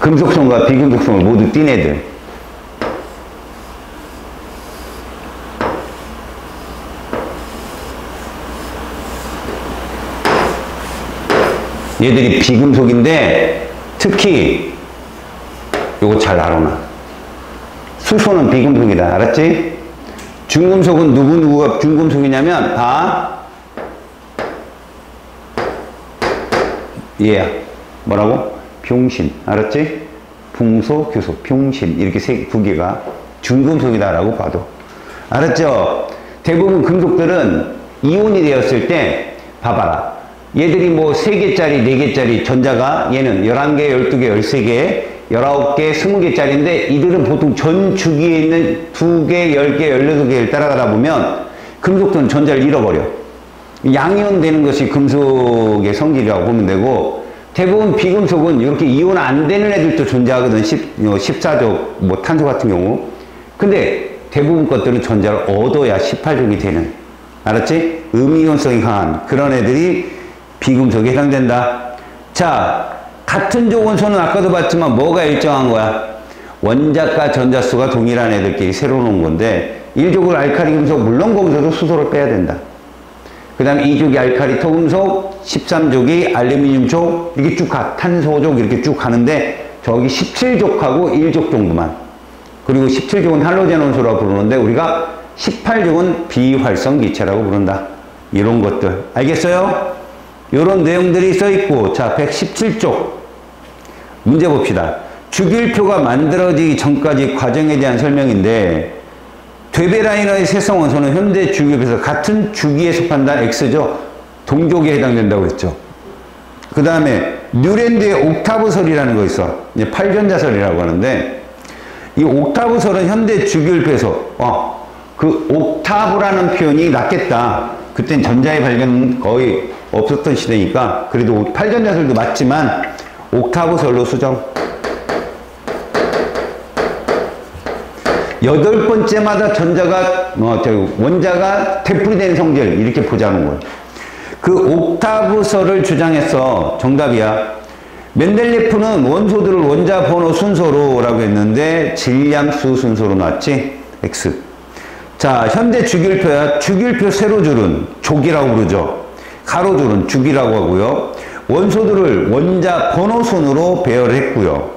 금속성과 비금속성을 모두 띈 애들. 얘들이 비금속인데, 특히 요거 잘 알아놔. 수소는 비금속이다. 알았지? 중금속은 누구누구가 중금속이냐면 얘야. 뭐라고? 병신. 알았지? 붕소, 규소, 병신. 이렇게 두 개가 중금속이다라고 봐도. 알았죠? 대부분 금속들은 이온이 되었을 때, 봐봐라. 얘들이 뭐 3개짜리, 4개짜리 전자가, 얘는 11개, 12개, 13개, 19개, 20개짜리인데, 이들은 보통 전 주기에 있는 2개, 10개, 16개를 따라가다 보면, 금속들은 전자를 잃어버려. 양이온 되는 것이 금속의 성질이라고 보면 되고, 대부분 비금속은 이렇게 이온 안 되는 애들도 존재하거든. 14족, 뭐 탄소 같은 경우. 근데 대부분 것들은 전자를 얻어야 18족이 되는. 알았지? 음이온성이 강한 그런 애들이 비금속에 해당된다. 자, 같은 족 원소는 아까도 봤지만 뭐가 일정한 거야? 원자과 전자수가 동일한 애들끼리 새로 놓은 건데, 1족을 알카리 금속, 물론 거기서도 수소를 빼야 된다. 그 다음에 2족이 알카리 토금속, 13족이 알루미늄족, 이렇게 쭉 가. 탄소족 이렇게 쭉 가는데, 저기 17족하고 1족 정도만. 그리고 17족은 할로젠 원소라고 부르는데, 우리가 18족은 비활성 기체라고 부른다. 이런 것들. 알겠어요? 이런 내용들이 써있고, 자, 117쪽. 문제 봅시다. 주기율표가 만들어지기 전까지 과정에 대한 설명인데, 되베라이너의 세성 원소는 현대 주기율에서 같은 주기에 속한다. X죠. 동족에 해당된다고 했죠. 그 다음에 뉴랜드의 옥타브설이라는 거 있어. 이제 8전자설이라고 하는데, 이 옥타브설은 현대 주기율표에서 그 옥타브라는 표현이 낫겠다. 그땐 전자의 발견은 거의 없었던 시대니까, 그래도 8전자설도 맞지만 옥타브설로 수정. 8번째마다 원자가 되풀이되는 성질, 이렇게 보자는 거예요. 그 옥타브설을 주장해서 정답이야. 멘델레프는 원소들을 원자 번호 순서로라고 했는데, 질량수 순서로 놨지? X. 자, 현대 주기율표야. 주기율표 세로줄은 족이라고 부르죠. 가로줄은 주기라고 하고요. 원소들을 원자 번호 순으로 배열을 했고요.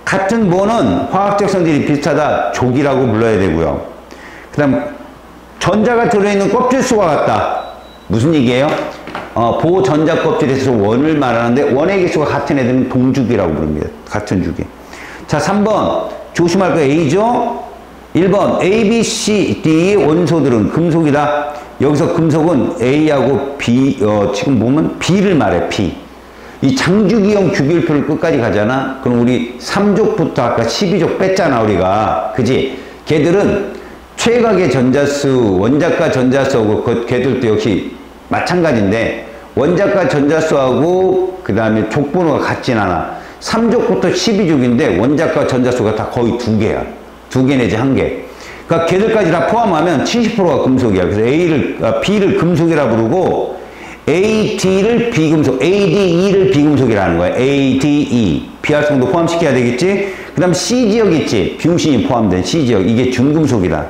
같은 번은 화학적 성질이 비슷하다. 족이라고 불러야 되고요. 그 다음, 전자가 들어있는 껍질 수가 같다. 무슨 얘기예요? 보전자 껍질에서 원을 말하는데, 원의 개수가 같은 애들은 동주기라고 부릅니다. 같은 주기. 자, 3번. 조심할 거 A죠? 1번. A, B, C, D 원소들은 금속이다. 여기서 금속은 A하고 B, 지금 보면 B를 말해, B. 이 장주기형 주기율표를 끝까지 가잖아? 그럼 우리 3족부터 아까 12족 뺐잖아, 우리가. 그지? 걔들은 최각의 전자수, 원자과 전자수하고 걔들도 역시 마찬가지인데, 원자과 전자수하고 그 다음에 족번호가 같진 않아. 3족부터 12족인데 원자과 전자수가 다 거의 2개야. 2개 내지 1개. 그러니까 걔들까지 다 포함하면 70%가 금속이야. 그래서 B를 금속이라 부르고 AD를 비금속, ADE를 비금속이라는 거야. ADE. 비활성도 포함시켜야 되겠지? 그 다음 C지역 있지? 뷰신이 포함된 C지역. 이게 중금속이다.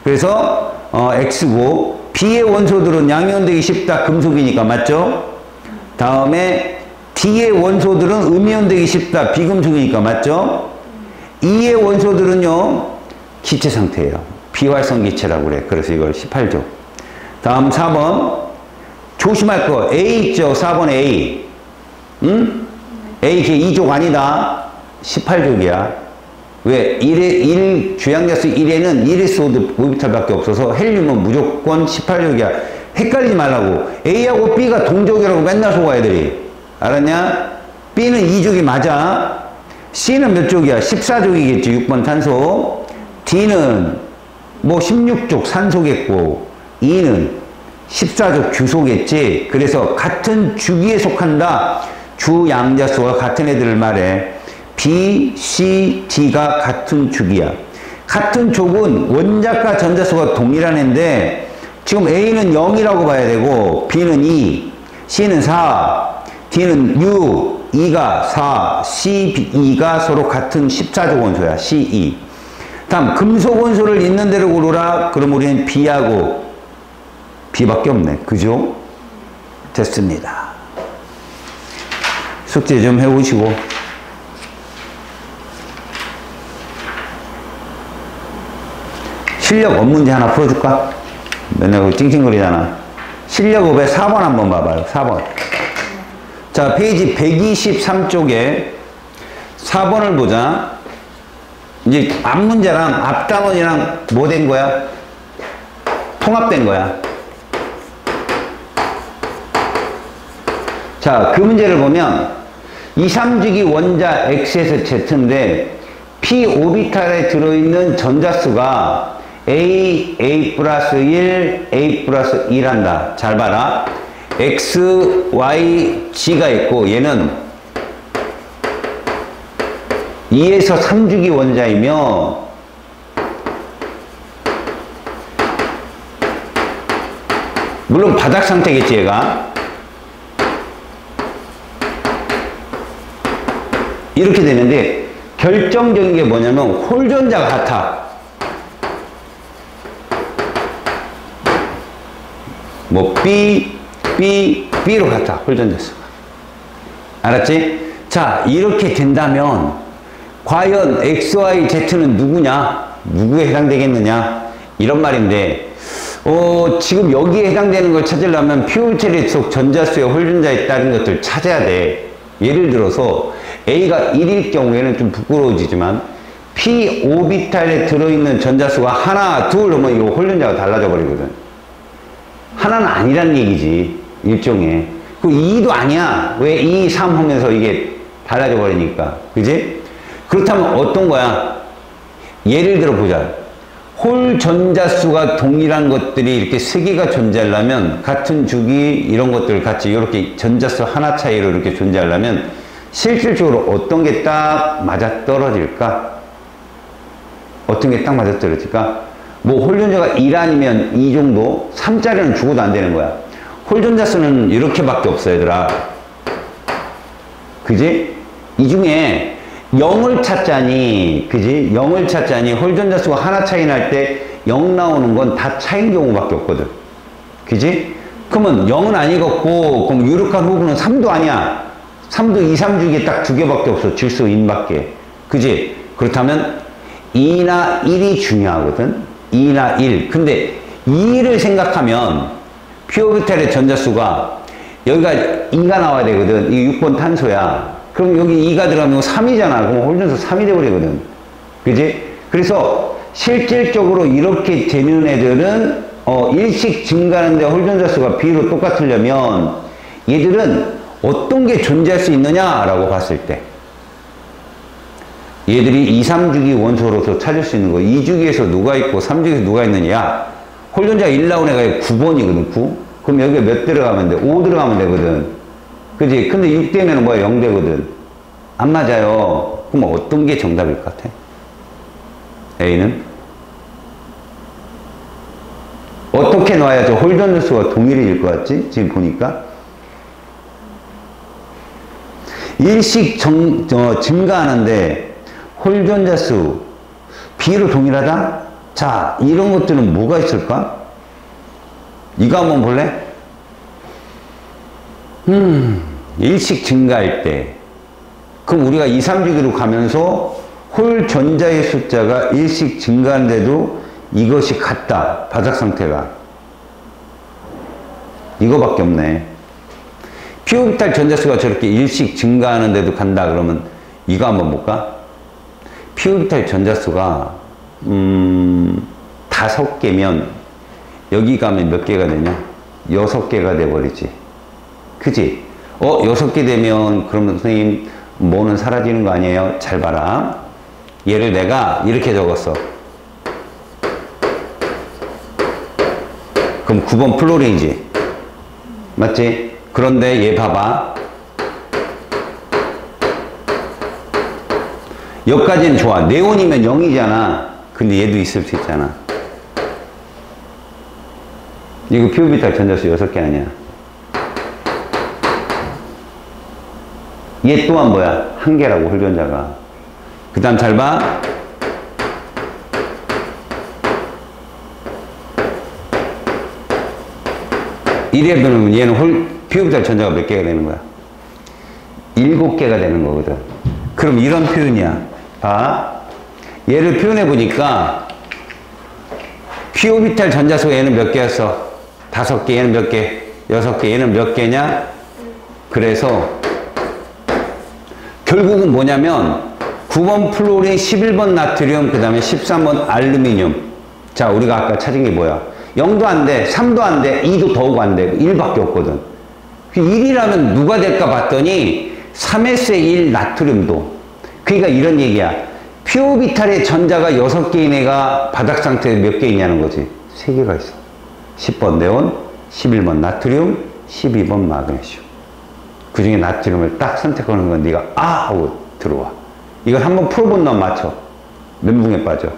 그래서 X고 B의 원소들은 양이온되기 쉽다. 금속이니까 맞죠? 다음에 D의 원소들은 음이온되기 쉽다. 비금속이니까 맞죠? E의 원소들은요. 기체 상태예요. 비활성 기체라고 그래. 그래서 이걸 18조. 다음 4번. 조심할 거. A 있죠? 4번 A. 응? A 걔 2족 아니다. 18족이야. 왜? 주양자수 1에는 1s 오비탈밖에 없어서 헬륨은 무조건 18족이야. 헷갈리지 말라고. A하고 B가 동족이라고 맨날 속아 애들이. 알았냐? B는 2족이 맞아. C는 몇 족이야? 14족이겠지. 6번 탄소. D는 뭐 16족 산소겠고 E는 14족 주소겠지. 그래서 같은 주기에 속한다. 주양자수가 같은 애들을 말해. B, C, D가 같은 주기야. 같은 족은 원자과 전자수가 동일한 애인데 지금 A는 0이라고 봐야 되고 B는 2, C는 4, D는 6, E가 4, C, E가 서로 같은 14족 원소야. C, E. 다음 금속 원소를 있는 대로 고르라. 그럼 우리는 B하고 B밖에 없네. 그죠? 됐습니다. 숙제 좀 해오시고. 실력업 문제 하나 풀어줄까? 맨날 그 찡찡거리잖아. 실력업의 4번 한번 봐봐요. 4번. 자, 페이지 123쪽에 4번을 보자. 이제 앞 문제랑 앞 단원이랑 뭐 된 거야? 통합된 거야. 자, 그 문제를 보면 2, 3주기 원자 X에서 Z인데 P 오비탈에 들어있는 전자수가 A, A 플러스 1, A 플러스 1한다. 잘 봐라. X, Y, G가 있고 얘는 2에서 3주기 원자이며 물론 바닥 상태겠지 얘가. 이렇게 되는데 결정적인 게 뭐냐면 홀전자가 같아. 뭐 B로 같아. 홀전자수가. 알았지? 자, 이렇게 된다면 과연 X, Y, Z는 누구냐? 누구에 해당되겠느냐? 이런 말인데 지금 여기에 해당되는 걸 찾으려면 P-오비탈 속 전자수의 홀전자에 따른 것들 찾아야 돼. 예를 들어서 A가 1일 경우에는 좀 부끄러워지지만 P-오비탈에 들어있는 전자수가 하나, 둘 하면 이 홀전자가 달라져 버리거든. 하나는 아니란 얘기지. 일종의. 그 2도 아니야. 왜 2, 3 하면서 이게 달라져 버리니까. 그지? 그렇다면 어떤 거야? 예를 들어 보자. 홀 전자수가 동일한 것들이 이렇게 3개가 존재하려면 같은 주기 이런 것들 같이 이렇게 전자수 하나 차이로 이렇게 존재하려면 실질적으로 어떤 게 딱 맞아떨어질까? 어떤 게 딱 맞아떨어질까? 뭐 홀전자가 1 아니면 2 정도? 3짜리는 죽어도 안 되는 거야. 홀전자수는 이렇게밖에 없어 얘들아. 그지? 이 중에 0을 찾자니, 그지? 0을 찾자니 홀전자수가 하나 차이 날 때 0 나오는 건 다 차이인 경우밖에 없거든. 그지? 그러면 0은 아니겠고, 그럼 유력한 후보는 3도 아니야. 3도 2, 3주기에 딱 2개밖에 없어. 질소 인밖에. 그지? 그렇다면 2나 1이 중요하거든. 2나 1. 근데 2를 생각하면 P-오비탈의 전자수가 여기가 2가 나와야 되거든. 이게 6번 탄소야. 그럼 여기 2가 들어가면 3이잖아. 그럼 홀전수 3이 돼버리거든. 그지? 그래서 실질적으로 이렇게 되는 애들은 일식 증가하는데 홀전자수가 비로 똑같으려면 얘들은 어떤 게 존재할 수 있느냐라고 봤을 때 얘들이 2, 3주기 원소로서 찾을 수 있는 거 2주기에서 누가 있고 3주기에서 누가 있느냐 홀전자 1 나온 애가 9번이거든 9 그럼 여기에 몇 들어가면 돼? 5 들어가면 되거든 그지? 근데 6 되면 뭐야? 0 되거든 안 맞아요 그럼 어떤 게 정답일 것 같아? A는? 어떻게 놔야 저 홀전자수가 동일해질 것 같지? 지금 보니까 일식 증가하는데 홀전자수 B로 동일하다? 자, 이런 것들은 뭐가 있을까? 이거 한번 볼래? 일식 증가할 때 그럼 우리가 2, 3주기로 가면서 홀전자의 숫자가 일식 증가하는데도 이것이 같다. 바닥 상태가. 이거밖에 없네. 피오비탈 전자수가 저렇게 일식 증가하는데도 간다 그러면 이거 한번 볼까? 피오비탈 전자수가 5개면 여기 가면 몇 개가 되냐? 6개가 돼버리지. 그지? 6개 되면 그러면 선생님 뭐는 사라지는 거 아니에요? 잘 봐라. 얘를 내가 이렇게 적었어. 그럼 9번 플로린이지. 맞지? 그런데 얘 봐봐. 여기까지는 좋아. 네온이면 0이잖아. 근데 얘도 있을 수 있잖아. 이거 피오비탈 전자수 6개 아니야. 얘 또한 뭐야? 1개라고 홀전자가. 그 다음 잘 봐. 이래 보면 얘는 피오비탈 전자가 몇 개가 되는 거야? 7개가 되는 거거든. 그럼 이런 표현이야. 봐. 얘를 표현해 보니까 피오비탈 전자수 얘는 몇 개였어? 5개. 얘는 몇 개? 6개. 얘는 몇 개냐? 그래서 결국은 뭐냐면 9번 플로린, 11번 나트륨, 그 다음에 13번 알루미늄. 자, 우리가 아까 찾은 게 뭐야? 0도 안 돼, 3도 안 돼, 2도 더욱 안 돼. 1밖에 없거든. 1이라면 누가 될까 봤더니 3s의 1 나트륨도. 그러니까 이런 얘기야. 피오비탈의 전자가 6개인 애가 바닥 상태에 몇 개 있냐는 거지. 3개가 있어. 10번 네온, 11번 나트륨, 12번 마그네슘. 그 중에 나트륨을 딱 선택하는 건 네가 아! 하고 들어와. 이걸 한번 풀어본 놈 맞춰. 멘붕에 빠져.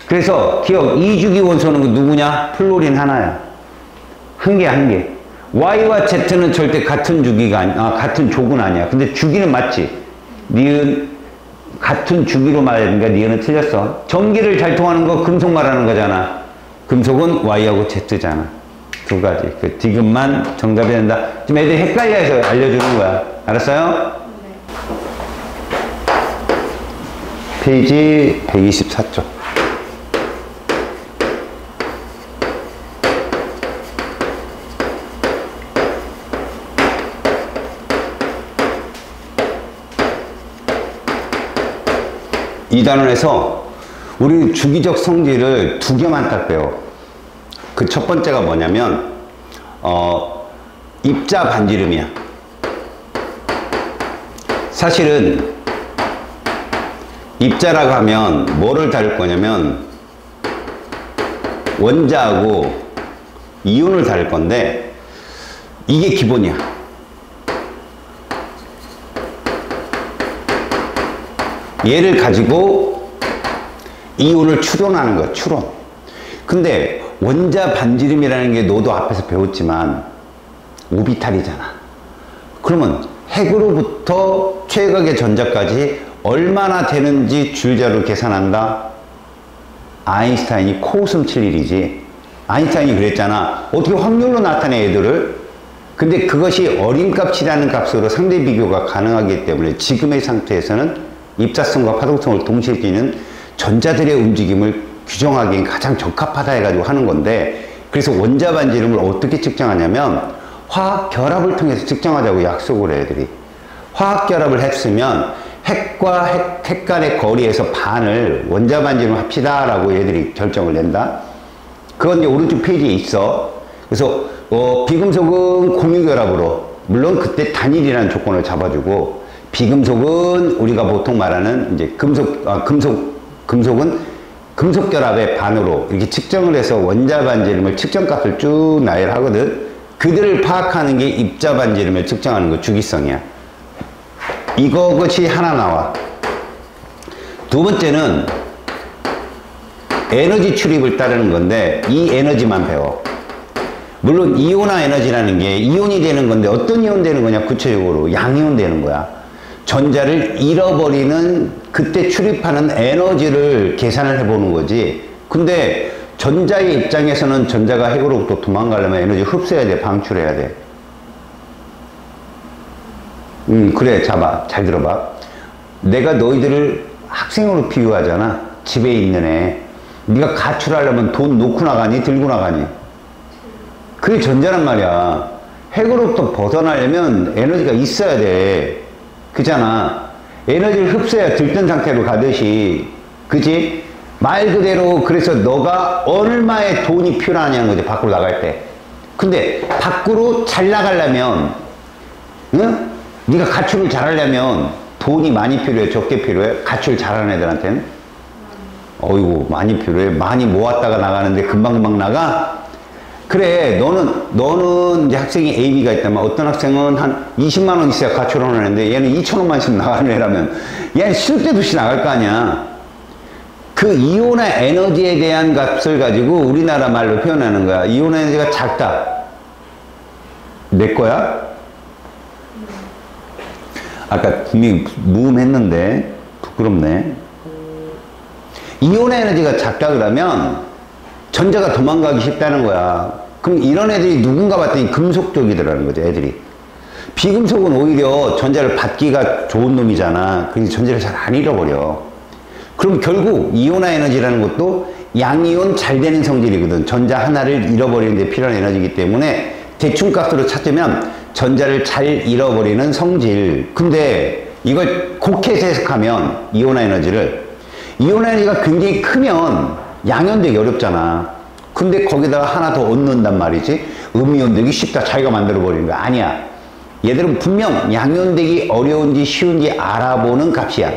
그래서 기억, 2주기 원소는 누구냐? 플로린 하나야. 한 개. Y와 Z는 절대 같은 주기가 같은 족은 아니야. 근데 주기는 맞지. 니은 같은 주기로 말하니까 니은은 틀렸어. 전기를 잘 통하는 거 금속 말하는 거잖아. 금속은 Y하고 Z잖아. 두 가지. 그 디귿만 정답이 된다. 지금 애들이 헷갈려서 알려주는 거야. 알았어요? 네. 페이지 124쪽. 이 단원에서 우리 주기적 성질을 2개만 딱 배워. 그 첫 번째가 뭐냐면 입자 반지름이야. 사실은 입자라고 하면 뭐를 다룰 거냐면 원자하고 이온을 다룰 건데 이게 기본이야. 얘를 가지고 이온을 추론하는 거야. 추론. 근데 원자 반지름이라는 게 너도 앞에서 배웠지만 오비탈이잖아. 그러면 핵으로부터 최각의 전자까지 얼마나 되는지 줄자로 계산한다. 아인슈타인이 코웃음 칠 일이지. 아인슈타인이 그랬잖아. 어떻게 확률로 나타내 애들을. 근데 그것이 어림값이라는 값으로 상대 비교가 가능하기 때문에 지금의 상태에서는 입자성과 파동성을 동시에 띠는 전자들의 움직임을 규정하기엔 가장 적합하다 해가지고 하는 건데, 그래서 원자 반지름을 어떻게 측정하냐면 화학 결합을 통해서 측정하자고 약속을 해. 애들이 화학 결합을 했으면 핵과 핵 간의 거리에서 반을 원자 반지름 합시다 라고 얘들이 결정을 낸다. 그건 이제 오른쪽 페이지에 있어. 그래서 비금속은 공유결합으로, 물론 그때 단일이라는 조건을 잡아주고, 비금속은 우리가 보통 말하는 이제 금속은 금속결합의 반으로 이렇게 측정을 해서 원자반지름을 측정값을 쭉 나열하거든. 그들을 파악하는 게 입자반지름을 측정하는 거 주기성이야. 이것이 하나 나와. 두 번째는 에너지 출입을 따르는 건데, 이 에너지만 배워. 물론 이온화 에너지라는 게 이온이 되는 건데, 어떤 이온 되는 거냐? 구체적으로 양이온 되는 거야. 전자를 잃어버리는 그때 출입하는 에너지를 계산을 해보는 거지. 근데 전자의 입장에서는 전자가 핵으로부터 도망가려면 에너지 흡수해야 돼, 방출해야 돼. 그래, 잡아. 잘 들어봐. 내가 너희들을 학생으로 비유하잖아. 집에 있는 애. 네가 가출하려면 돈 놓고 나가니, 들고 나가니? 그게 전자란 말이야. 핵으로부터 벗어나려면 에너지가 있어야 돼. 그잖아. 에너지를 흡수해야 들뜬 상태로 가듯이. 그지? 말 그대로, 그래서 너가 얼마의 돈이 필요하냐는 거지, 밖으로 나갈 때. 근데 밖으로 잘 나가려면, 응? 네가 가출을 잘하려면 돈이 많이 필요해, 적게 필요해? 가출 잘하는 애들한테는? 어이구, 많이 필요해. 많이 모았다가 나가는데 금방금방 나가? 그래, 너는 이제 학생이 A, B가 있다면 어떤 학생은 한 20만 원 있어야 가출을 하는데 얘는 2천 원만씩 나가는 애라면 얘는 쓸 데도 없이 나갈 거 아니야. 그 이온화 에너지에 대한 값을 가지고 우리나라 말로 표현하는 거야. 이온화 에너지가 작다. 내 거야? 아까 분명히 무음했는데 부끄럽네. 이온화 에너지가 작다 그러면 전자가 도망가기 쉽다는 거야. 그럼 이런 애들이 누군가 봤더니 금속 쪽이더라는 거죠, 애들이. 비금속은 오히려 전자를 받기가 좋은 놈이잖아. 그래서 전자를 잘 안 잃어버려. 그럼 결국 이온화 에너지라는 것도 양이온 잘 되는 성질이거든. 전자 하나를 잃어버리는 데 필요한 에너지이기 때문에 대충값으로 찾자면 전자를 잘 잃어버리는 성질. 근데 이걸 곡해서 해석하면 이온화 에너지가 굉장히 크면 양이온 되기 어렵잖아. 근데 거기다가 하나 더 얻는단 말이지. 음이온 되기 쉽다. 자기가 만들어버리는 거야. 아니야. 얘들은 분명 양이온 되기 어려운지 쉬운지 알아보는 값이야.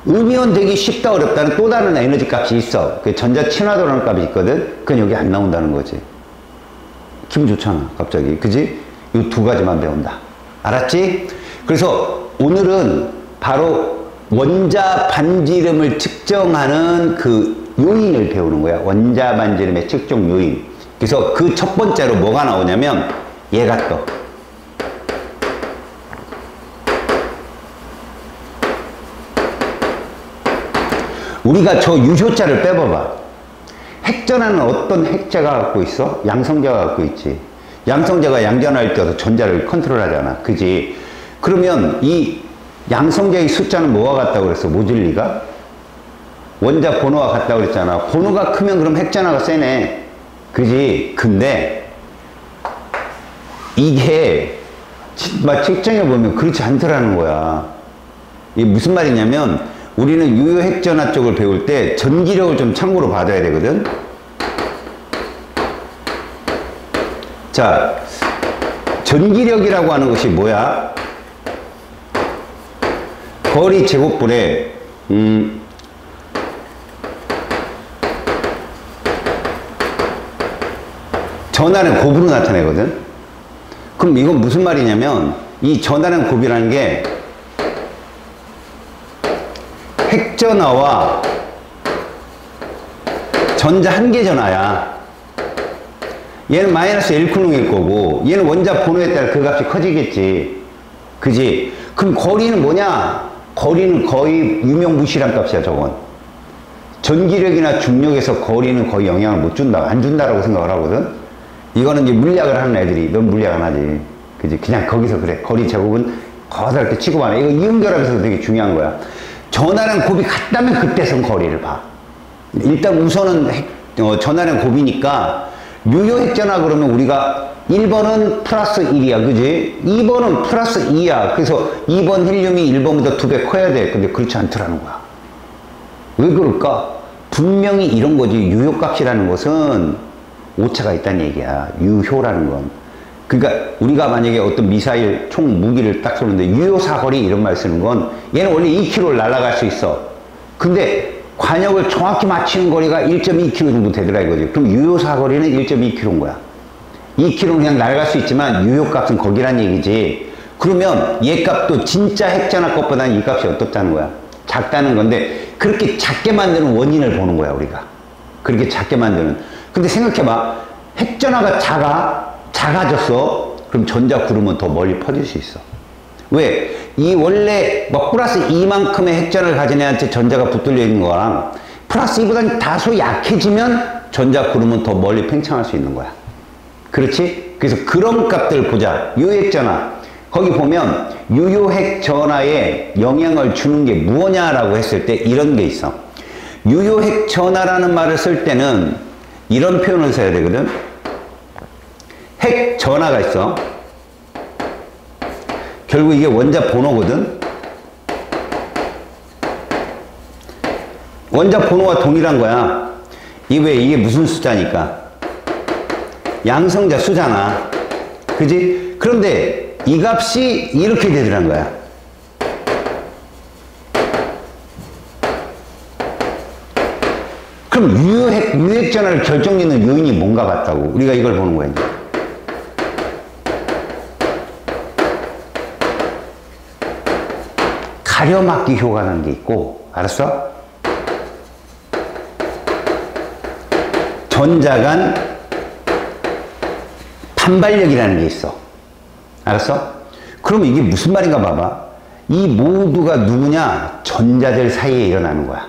음이온 되기 쉽다 어렵다는 또 다른 에너지 값이 있어. 그 전자 친화도라는 값이 있거든. 그건 여기 안 나온다는 거지. 기분 좋잖아, 갑자기. 그지? 이 두 가지만 배운다. 알았지? 그래서 오늘은 바로 원자 반지름을 측정하는 그 요인을 배우는 거야. 원자 반지름의 측정 요인. 그래서 그 첫 번째로 뭐가 나오냐면 얘가 떠. 우리가 저 유효자를 빼봐봐. 핵전하는 어떤 핵자가 갖고 있어? 양성자가 갖고 있지. 양성자가 양전할 때 전자를 컨트롤하잖아. 그지? 그러면 이 양성자의 숫자는 뭐와 같다고 그랬어? 모질리가? 원자 번호와 같다고 그랬잖아. 번호가 크면 그럼 핵전화가 세네. 그지? 근데 이게 측정해보면 그렇지 않더라는 거야. 이게 무슨 말이냐면 우리는 유효 핵전화 쪽을 배울 때 전기력을 좀 참고로 받아야 되거든. 자, 전기력이라고 하는 것이 뭐야? 거리 제곱분에 전하는 곱으로 나타내거든. 그럼 이건 무슨 말이냐면 이 전하는 곱이라는 게 핵전하와 전자 한 개 전하야. 얘는 마이너스 1쿨롱일 거고 얘는 원자 번호에 따라 그 값이 커지겠지. 그지? 그럼 거리는 뭐냐? 거리는 거의 유명무실한 값이야. 저건 전기력이나 중력에서 거리는 거의 영향을 못 준다, 안 준다라고 생각을 하거든. 이거는 이제 물리학을 하는 애들이 넌 물리학 안 하지. 그지? 그냥 거기서 그래. 거리 제곱은 거기서 이렇게 치고만 해. 이거 이온결합에서 되게 중요한 거야. 전하는 곱이 같다면 그때선 거리를 봐. 일단 우선은 전하는 곱이니까 유효 핵전화 그러면 우리가 1번은 플러스 1이야. 그지? 2번은 플러스 2야. 그래서 2번 헬륨이 1번보다 2배 커야 돼. 근데 그렇지 않더라는 거야. 왜 그럴까? 분명히 이런 거지. 유효값이라는 것은 오차가 있다는 얘기야. 유효라는 건. 그러니까 우리가 만약에 어떤 미사일 총 무기를 딱 쏘는데 유효 사거리 이런 말 쓰는 건 얘는 원래 2km를 날아갈 수 있어. 근데 관역을 정확히 맞추는 거리가 1.2km 정도 되더라 이거지. 그럼 유효 사거리는 1.2km인 거야. 2km는 그냥 날아갈 수 있지만 유효값은 거기란 얘기지. 그러면 얘 값도 진짜 핵전화 것보다는 이 값이 어떻다는 거야. 작다는 건데 그렇게 작게 만드는 원인을 보는 거야 우리가. 그렇게 작게 만드는. 근데 생각해봐. 핵전화가 작아졌어. 그럼 전자구름은 더 멀리 퍼질 수 있어. 왜? 이 원래 뭐 플러스 2만큼의 핵전을 가진 애한테 전자가 붙들려 있는 거랑 플러스 2보다는 다소 약해지면 전자구름은 더 멀리 팽창할 수 있는 거야. 그렇지? 그래서 그런 값들 보자. 유효핵전화. 거기 보면 유효핵전화에 영향을 주는 게 무엇냐라고 했을 때 이런 게 있어. 유효핵전화라는 말을 쓸 때는 이런 표현을 써야 되거든. 핵전화가 있어. 결국 이게 원자 번호거든. 원자 번호와 동일한 거야. 이게 무슨 숫자니까? 양성자 수잖아. 그지? 그런데 이 값이 이렇게 되더란 거야. 그럼 유효핵전화를 결정짓는 요인이 뭔가 같다고. 우리가 이걸 보는 거야. 가려막기 효과라는 게 있고, 알았어? 전자 간 반발력이라는 게 있어. 알았어? 그러면 이게 무슨 말인가 봐봐. 이 모두가 누구냐? 전자들 사이에 일어나는 거야.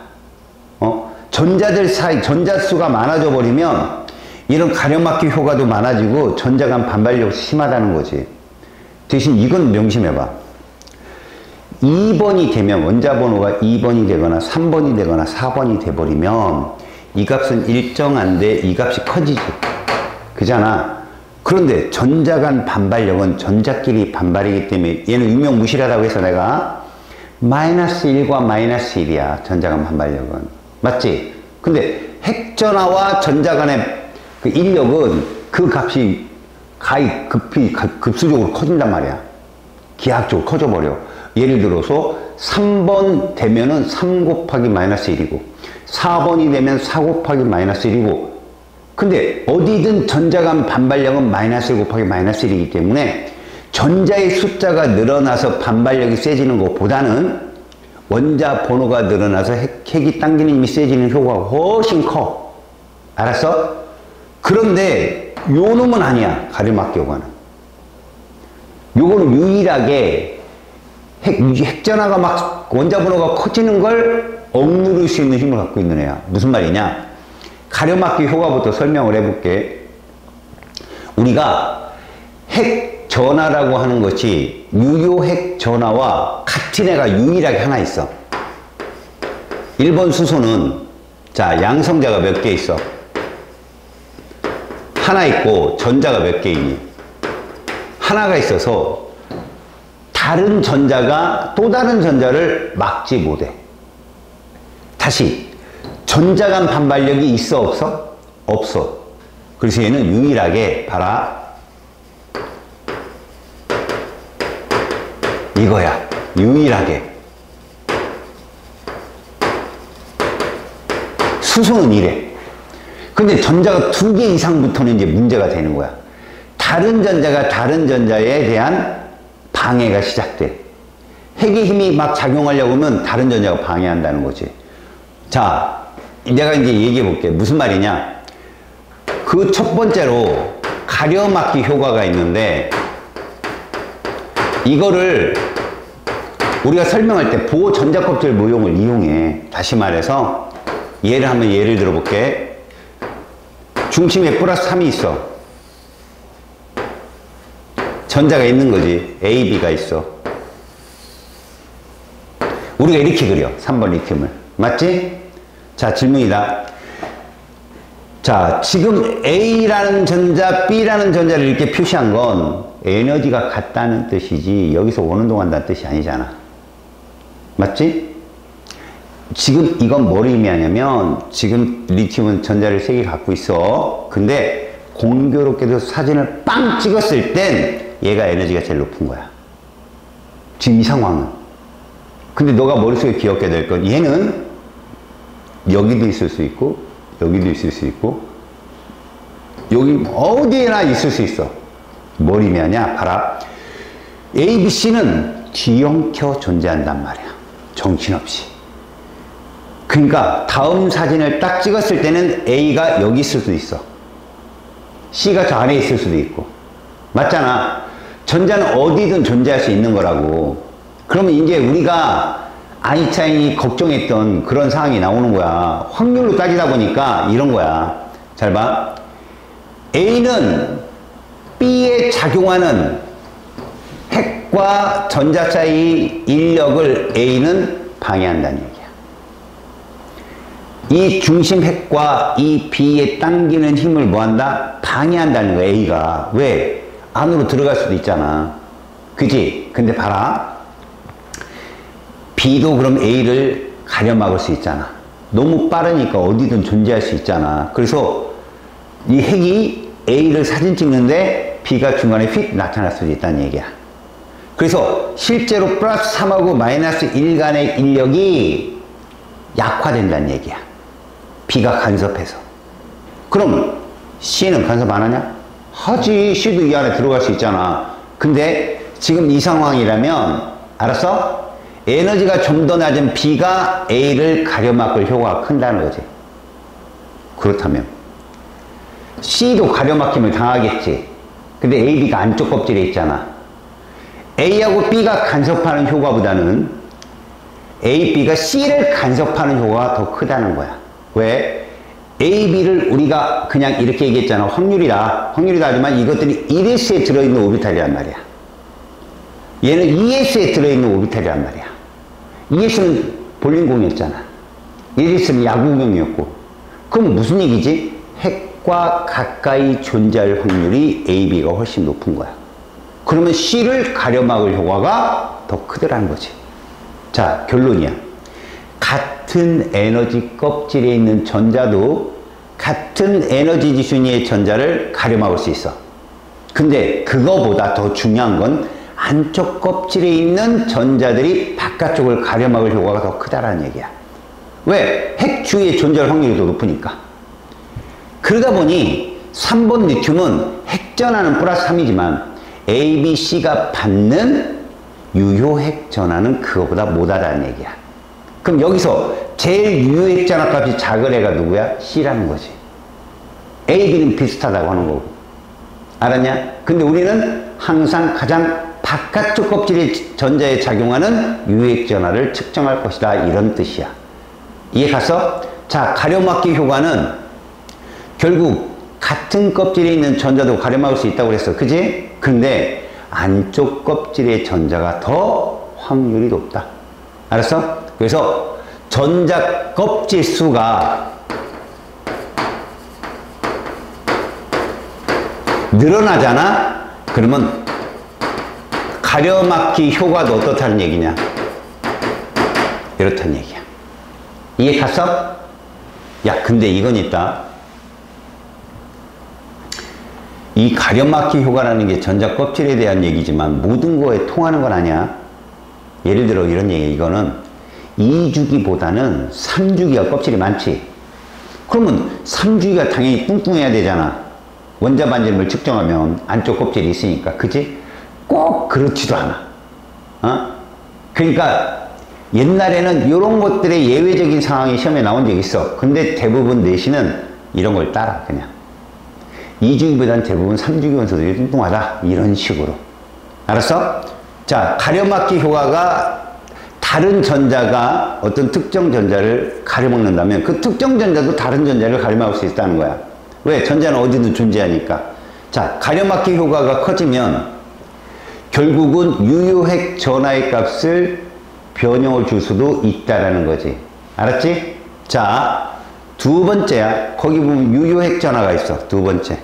전자들 사이, 전자수가 많아져 버리면 이런 가려막기 효과도 많아지고 전자 간 반발력이 심하다는 거지. 대신 이건 명심해봐. 2번이 되면 원자 번호가 2번이 되거나 3번이 되거나 4번이 돼버리면 이 값은 일정한데 이 값이 커지지. 그잖아. 그런데 전자 간 반발력은 전자끼리 반발이기 때문에 얘는 유명무실하다고 해서 내가 마이너스 1과 마이너스 1이야. 전자 간 반발력은. 맞지? 근데 핵전화와 전자 간의 그 인력은 그 값이 급수적으로 커진단 말이야. 기하학적으로 커져버려. 예를 들어서 3번 되면은 3 곱하기 마이너스 1이고 4번이 되면 4 곱하기 마이너스 1이고 근데 어디든 전자 간 반발력은 마이너스 1 곱하기 마이너스 1이기 때문에 전자의 숫자가 늘어나서 반발력이 세지는 것보다는 원자 번호가 늘어나서 핵이 당기는 힘이 세지는 효과가 훨씬 커. 알았어? 그런데 요 놈은 아니야. 가려막기 효과는. 요거는 유일하게 핵전화가 막 원자 번호가 커지는 걸 억누를 수 있는 힘을 갖고 있는 애야. 무슨 말이냐? 가려막기 효과부터 설명을 해볼게. 우리가 핵전화라고 하는 것이 유효핵전화와 같은 애가 유일하게 하나 있어. 1번 수소는 자 양성자가 몇 개 있어? 하나 있고 전자가 몇 개 있니? 하나가 있어서 다른 전자가 또 다른 전자를 막지 못해. 다시 전자 간 반발력이 있어 없어? 없어. 그래서 얘는 유일하게 봐라. 이거야. 유일하게. 수소는 이래. 근데 전자가 2개 이상부터는 이제 문제가 되는 거야. 다른 전자가 다른 전자에 대한 방해가 시작돼. 핵의 힘이 막 작용하려고 하면 다른 전자가 방해한다는 거지. 자, 내가 이제 얘기해 볼게. 무슨 말이냐? 그 첫 번째로 가려막기 효과가 있는데 이거를 우리가 설명할 때 보호 전자껍질 모형을 이용해. 다시 말해서 예를 들어볼게. 중심에 플러스 3이 있어. 전자가 있는 거지. A, B가 있어. 우리가 이렇게 그려. 3번 리튬을. 맞지? 자, 질문이다. 자, 지금 A라는 전자, B라는 전자를 이렇게 표시한 건 에너지가 같다는 뜻이지 여기서 원운동한다는 뜻이 아니잖아. 맞지? 지금 이건 뭘 의미하냐면 지금 리튬은 전자를 3개 갖고 있어. 근데 공교롭게도 사진을 빵 찍었을 땐 얘가 에너지가 제일 높은 거야. 지금 이 상황은. 근데 너가 머릿속에 기억해야 될 건 얘는 여기도 있을 수 있고 여기도 있을 수 있고 여기 어디에나 있을 수 있어. 뭘 의미하냐? 봐라. A, B, C는 뒤엉켜 존재한단 말이야. 정신없이. 그러니까 다음 사진을 딱 찍었을 때는 A가 여기 있을 수도 있어. C가 저 안에 있을 수도 있고. 맞잖아. 전자는 어디든 존재할 수 있는 거라고. 그러면 이제 우리가 아인슈타인이 걱정했던 그런 상황이 나오는 거야. 확률로 따지다 보니까 이런 거야. 잘 봐. A는 B에 작용하는 핵과 전자 사이 인력을 A는 방해한다는 얘기야. 이 중심 핵과 이 B에 당기는 힘을 뭐한다? 방해한다는 거야, A가. 왜? 안으로 들어갈 수도 있잖아. 그지? 근데 봐라. B도 그럼 A를 가려막을 수 있잖아. 너무 빠르니까 어디든 존재할 수 있잖아. 그래서 이 핵이 A를 사진 찍는데 B가 중간에 휙 나타날 수도 있다는 얘기야. 그래서 실제로 플러스 3하고 마이너스 1 간의 인력이 약화된다는 얘기야. B가 간섭해서. 그럼 C는 간섭 안 하냐? 하지. C도 이 안에 들어갈 수 있잖아. 근데 지금 이 상황이라면 알았어? 에너지가 좀 더 낮은 B가 A를 가려막을 효과가 큰다는 거지. 그렇다면 C도 가려막힘을 당하겠지. 근데 A, B가 안쪽 껍질에 있잖아. A하고 B가 간섭하는 효과보다는 A, B가 C를 간섭하는 효과가 더 크다는 거야. 왜? A, B를 우리가 그냥 이렇게 얘기했잖아. 확률이다. 확률이다 하지만 이것들이 1S에 들어있는 오비탈이란 말이야. 얘는 2S에 들어있는 오비탈이란 말이야. 2S는 볼링공이었잖아. 1S는 야구공이었고. 그럼 무슨 얘기지? 핵과 가까이 존재할 확률이 A, B가 훨씬 높은 거야. 그러면 C를 가려막을 효과가 더 크더라는 거지. 자, 결론이야. 같은 에너지 껍질에 있는 전자도 같은 에너지 지순위의 전자를 가려막을 수 있어. 근데 그거보다 더 중요한 건 안쪽 껍질에 있는 전자들이 바깥쪽을 가려막을 효과가 더 크다라는 얘기야. 왜? 핵 주위에 존재할 확률이 더 높으니까. 그러다 보니 3번 리튬은 핵전하는 플러스 3이지만 A, B, C가 받는 유효핵 전하는 그거보다 못하다는 얘기야. 그럼 여기서 제일 유효핵 전하 값이 작은 애가 누구야? C라는 거지. A, B는 비슷하다고 하는 거고. 알았냐? 근데 우리는 항상 가장 바깥쪽 껍질의 전자에 작용하는 유효핵 전하를 측정할 것이다. 이런 뜻이야. 이해 갔어? 자, 가려막기 효과는 결국 같은 껍질에 있는 전자도 가려막을 수 있다고 그랬어. 그지? 근데 안쪽 껍질의 전자가 더 확률이 높다. 알았어? 그래서 전자 껍질 수가 늘어나잖아? 그러면 가려막기 효과도 어떻다는 얘기냐? 이렇다는 얘기야. 이해 갔어? 야, 근데 이건 있다. 이 가려막기 효과라는 게 전자 껍질에 대한 얘기지만 모든 거에 통하는 건 아니야. 예를 들어 이런 얘기. 이거는 2주기보다는 3주기가 껍질이 많지. 그러면 3주기가 당연히 뚱뚱해야 되잖아. 원자 반지름을 측정하면 안쪽 껍질이 있으니까. 그치? 꼭 그렇지도 않아. 어? 그러니까 옛날에는 이런 것들의 예외적인 상황이 시험에 나온 적이 있어. 근데 대부분 내신은 이런 걸 따라 그냥. 2주기보다는 대부분 3주기 원소들이 뚱뚱하다. 이런 식으로. 알았어? 자, 가려막기 효과가 다른 전자가 어떤 특정 전자를 가려먹는다면 그 특정 전자도 다른 전자를 가려막을 수 있다는 거야. 왜? 전자는 어디든 존재하니까. 자, 가려막기 효과가 커지면 결국은 유효핵 전하의 값을 변형을 줄 수도 있다라는 거지. 알았지? 자, 두 번째야. 거기 보면 유효핵 전하가 있어. 두 번째.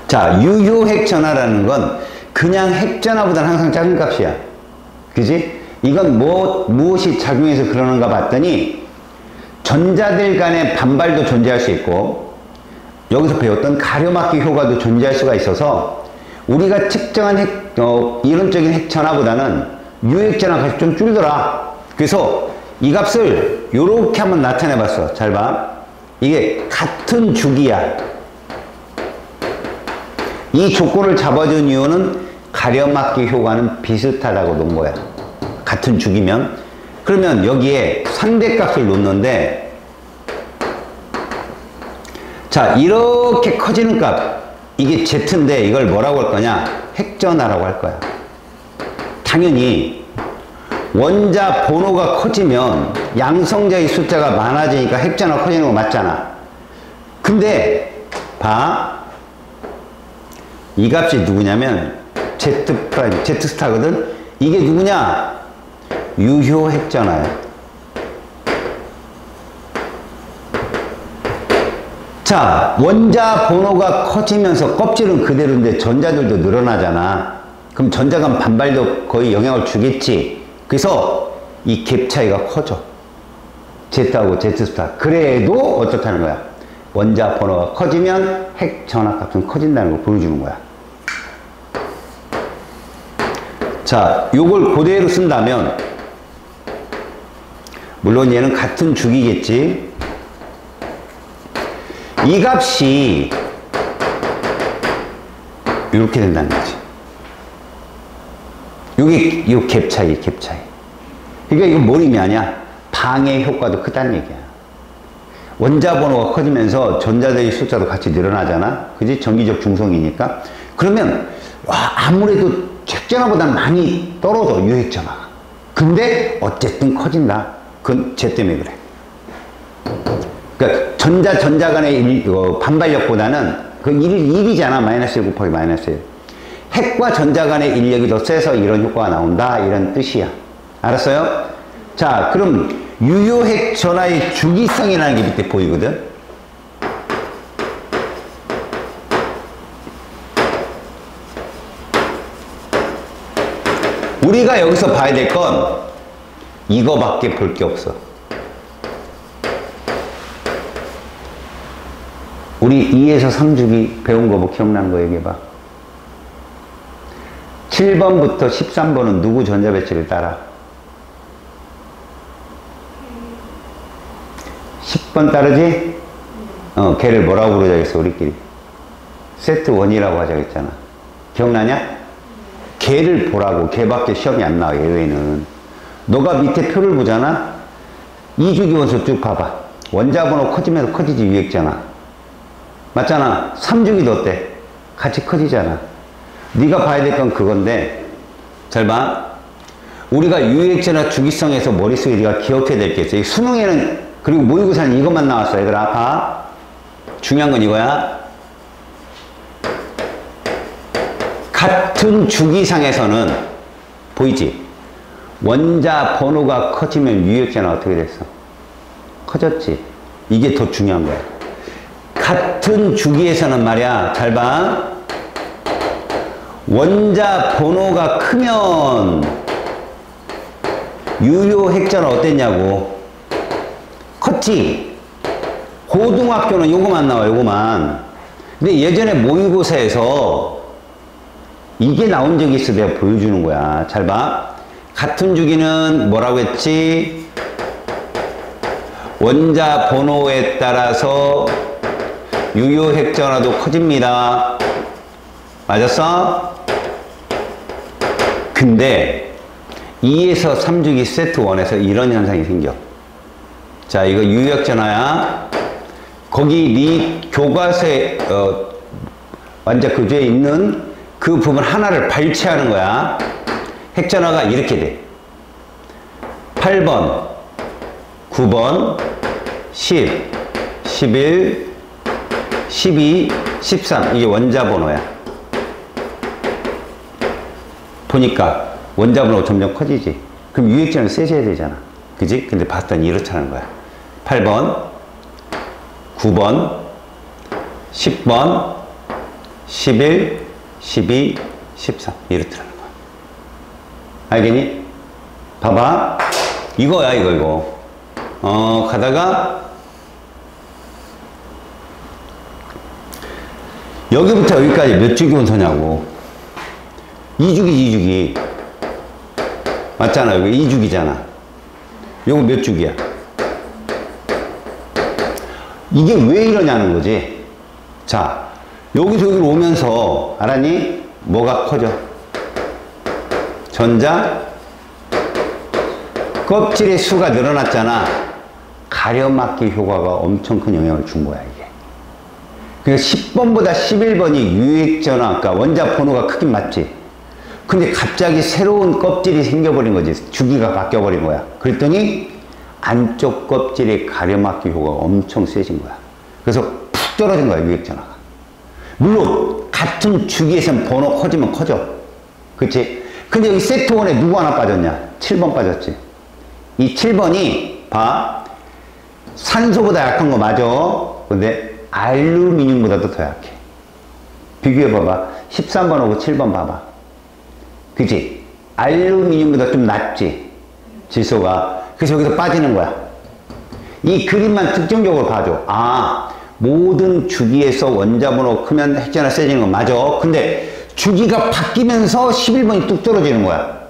자, 유효핵 전하라는 건 그냥 핵 전하보다는 항상 작은 값이야. 그지? 이건 무엇이 작용해서 그러는가 봤더니 전자들 간의 반발도 존재할 수 있고 여기서 배웠던 가려막기 효과도 존재할 수가 있어서 우리가 측정한 이론적인 핵전하보다는 유핵전하 값이 좀 줄더라. 그래서 이 값을 이렇게 한번 나타내 봤어. 잘 봐. 이게 같은 주기야. 이 조건을 잡아준 이유는 가려막기 효과는 비슷하다고 놓은 거야. 같은 주기면. 그러면 여기에 상대값을 놓는데 자, 이렇게 커지는 값, 이게 Z인데 이걸 뭐라고 할 거냐? 핵전하라고 할 거야. 당연히 원자 번호가 커지면 양성자의 숫자가 많아지니까 핵전하 커지는 거 맞잖아. 근데 봐, 이 값이 누구냐면 Z 프라임, Z 스타거든. 이게 누구냐? 유효 핵전하야. 자, 원자 번호가 커지면서 껍질은 그대로인데 전자들도 늘어나잖아. 그럼 전자 간 반발도 거의 영향을 주겠지. 그래서 이 갭 차이가 커져. Z하고 Z 스타. 그래도 어떻다는 거야? 원자 번호가 커지면 핵 전하 값은 커진다는 걸 보여주는 거야. 자, 요걸 그대로 쓴다면 물론 얘는 같은 주기겠지. 이 값이 이렇게 된다는 거지. 요게 요 갭 차이, 갭 차이. 그러니까 이거 뭔 의미 아니야? 방해 효과도 크다는 얘기야. 원자 번호가 커지면서 전자들의 숫자도 같이 늘어나잖아. 그지? 전기적 중성이니까. 그러면 아무래도 핵전하보다 많이 떨어져, 유핵전하가. 근데 어쨌든 커진다. 그건 쟤 때문에 그래. 그러니까 전자 간의 반발력보다는 그 1이잖아. 마이너스 1 곱하기 마이너스 1. 핵과 전자 간의 인력이 더 세서 이런 효과가 나온다. 이런 뜻이야. 알았어요? 자, 그럼 유효핵 전하의 주기성이라는 게 밑에 보이거든? 우리가 여기서 봐야 될 건 이거밖에 볼 게 없어. 우리 2에서 3주기 배운 거 뭐 기억나는 거 얘기해봐. 7번부터 13번은 누구 전자 배치를 따라? 10번 따르지? 걔를 뭐라고 부르자겠어, 우리끼리? 세트 1이라고 하자겠잖아. 기억나냐? 걔를 보라고. 걔밖에 시험이 안 나와, 예외는. 너가 밑에 표를 보잖아? 2주기 원소 쭉 봐봐. 원자 번호 커지면서 커지지, 유핵전하. 맞잖아. 3주기도 어때? 같이 커지잖아. 네가 봐야 될 건 그건데, 잘 봐. 우리가 유핵전하 주기성에서 머릿속에 네가 기억해야 될 게 있어. 수능에는, 그리고 모의고사는 이것만 나왔어, 얘들아. 봐. 중요한 건 이거야. 같은 주기상에서는 보이지? 원자 번호가 커지면 유핵전하 어떻게 됐어? 커졌지? 이게 더 중요한 거야. 같은 주기에서는 말이야, 잘 봐. 원자 번호가 크면 유효 핵전하 어땠냐고. 컸지? 고등학교는 요거만 나와, 요거만. 근데 예전에 모의고사에서 이게 나온 적이 있어. 내가 보여주는 거야. 잘 봐. 같은 주기는 뭐라고 했지? 원자 번호에 따라서 유효 핵전하도 커집니다. 맞았어? 근데 2에서 3주기 세트 1에서 이런 현상이 생겨. 자, 이거 유효 핵전하야. 거기 네 교과서에 완자 교재에 있는 그 부분 하나를 발췌하는 거야. 핵전하가 이렇게 돼. 8번, 9번, 10, 11, 12, 13. 이게 원자 번호야. 보니까 원자 번호가 점점 커지지. 그럼 유핵전을 세셔야 되잖아. 그지? 근데 봤더니 이렇다는 거야. 8번, 9번, 10번, 11, 12, 13 이렇더라는 거야. 알겠니? 봐봐. 이거야, 이거. 가다가, 여기부터 여기까지 몇 주기 원소냐고. 2주기. 맞잖아, 여기 2주기잖아. 요거 몇 주기야? 이게 왜 이러냐는 거지. 자, 여기서 여기로 오면서, 알았니? 뭐가 커져? 전자, 껍질의 수가 늘어났잖아. 가려막기 효과가 엄청 큰 영향을 준 거야, 이게. 그래서 10번보다 11번이 유액전화, 그러니까 원자 번호가 크긴 맞지. 근데 갑자기 새로운 껍질이 생겨버린 거지. 주기가 바뀌어버린 거야. 그랬더니 안쪽 껍질의 가려막기 효과가 엄청 세진 거야. 그래서 푹 떨어진 거야, 유액전화가. 물론 같은 주기에선 번호 커지면 커져. 그치? 근데 여기 세트 1에 누구 하나 빠졌냐? 7번 빠졌지. 이 7번이 봐. 산소보다 약한 거 맞아. 근데 알루미늄보다도 더 약해. 비교해 봐봐. 13번하고 7번 봐봐. 그치? 알루미늄보다 좀 낮지? 질소가. 그래서 여기서 빠지는 거야. 이 그림만 특징적으로 봐줘. 아, 모든 주기에서 원자번호 크면 핵전화 세지는 거 맞아. 근데 주기가 바뀌면서 11번이 뚝 떨어지는 거야.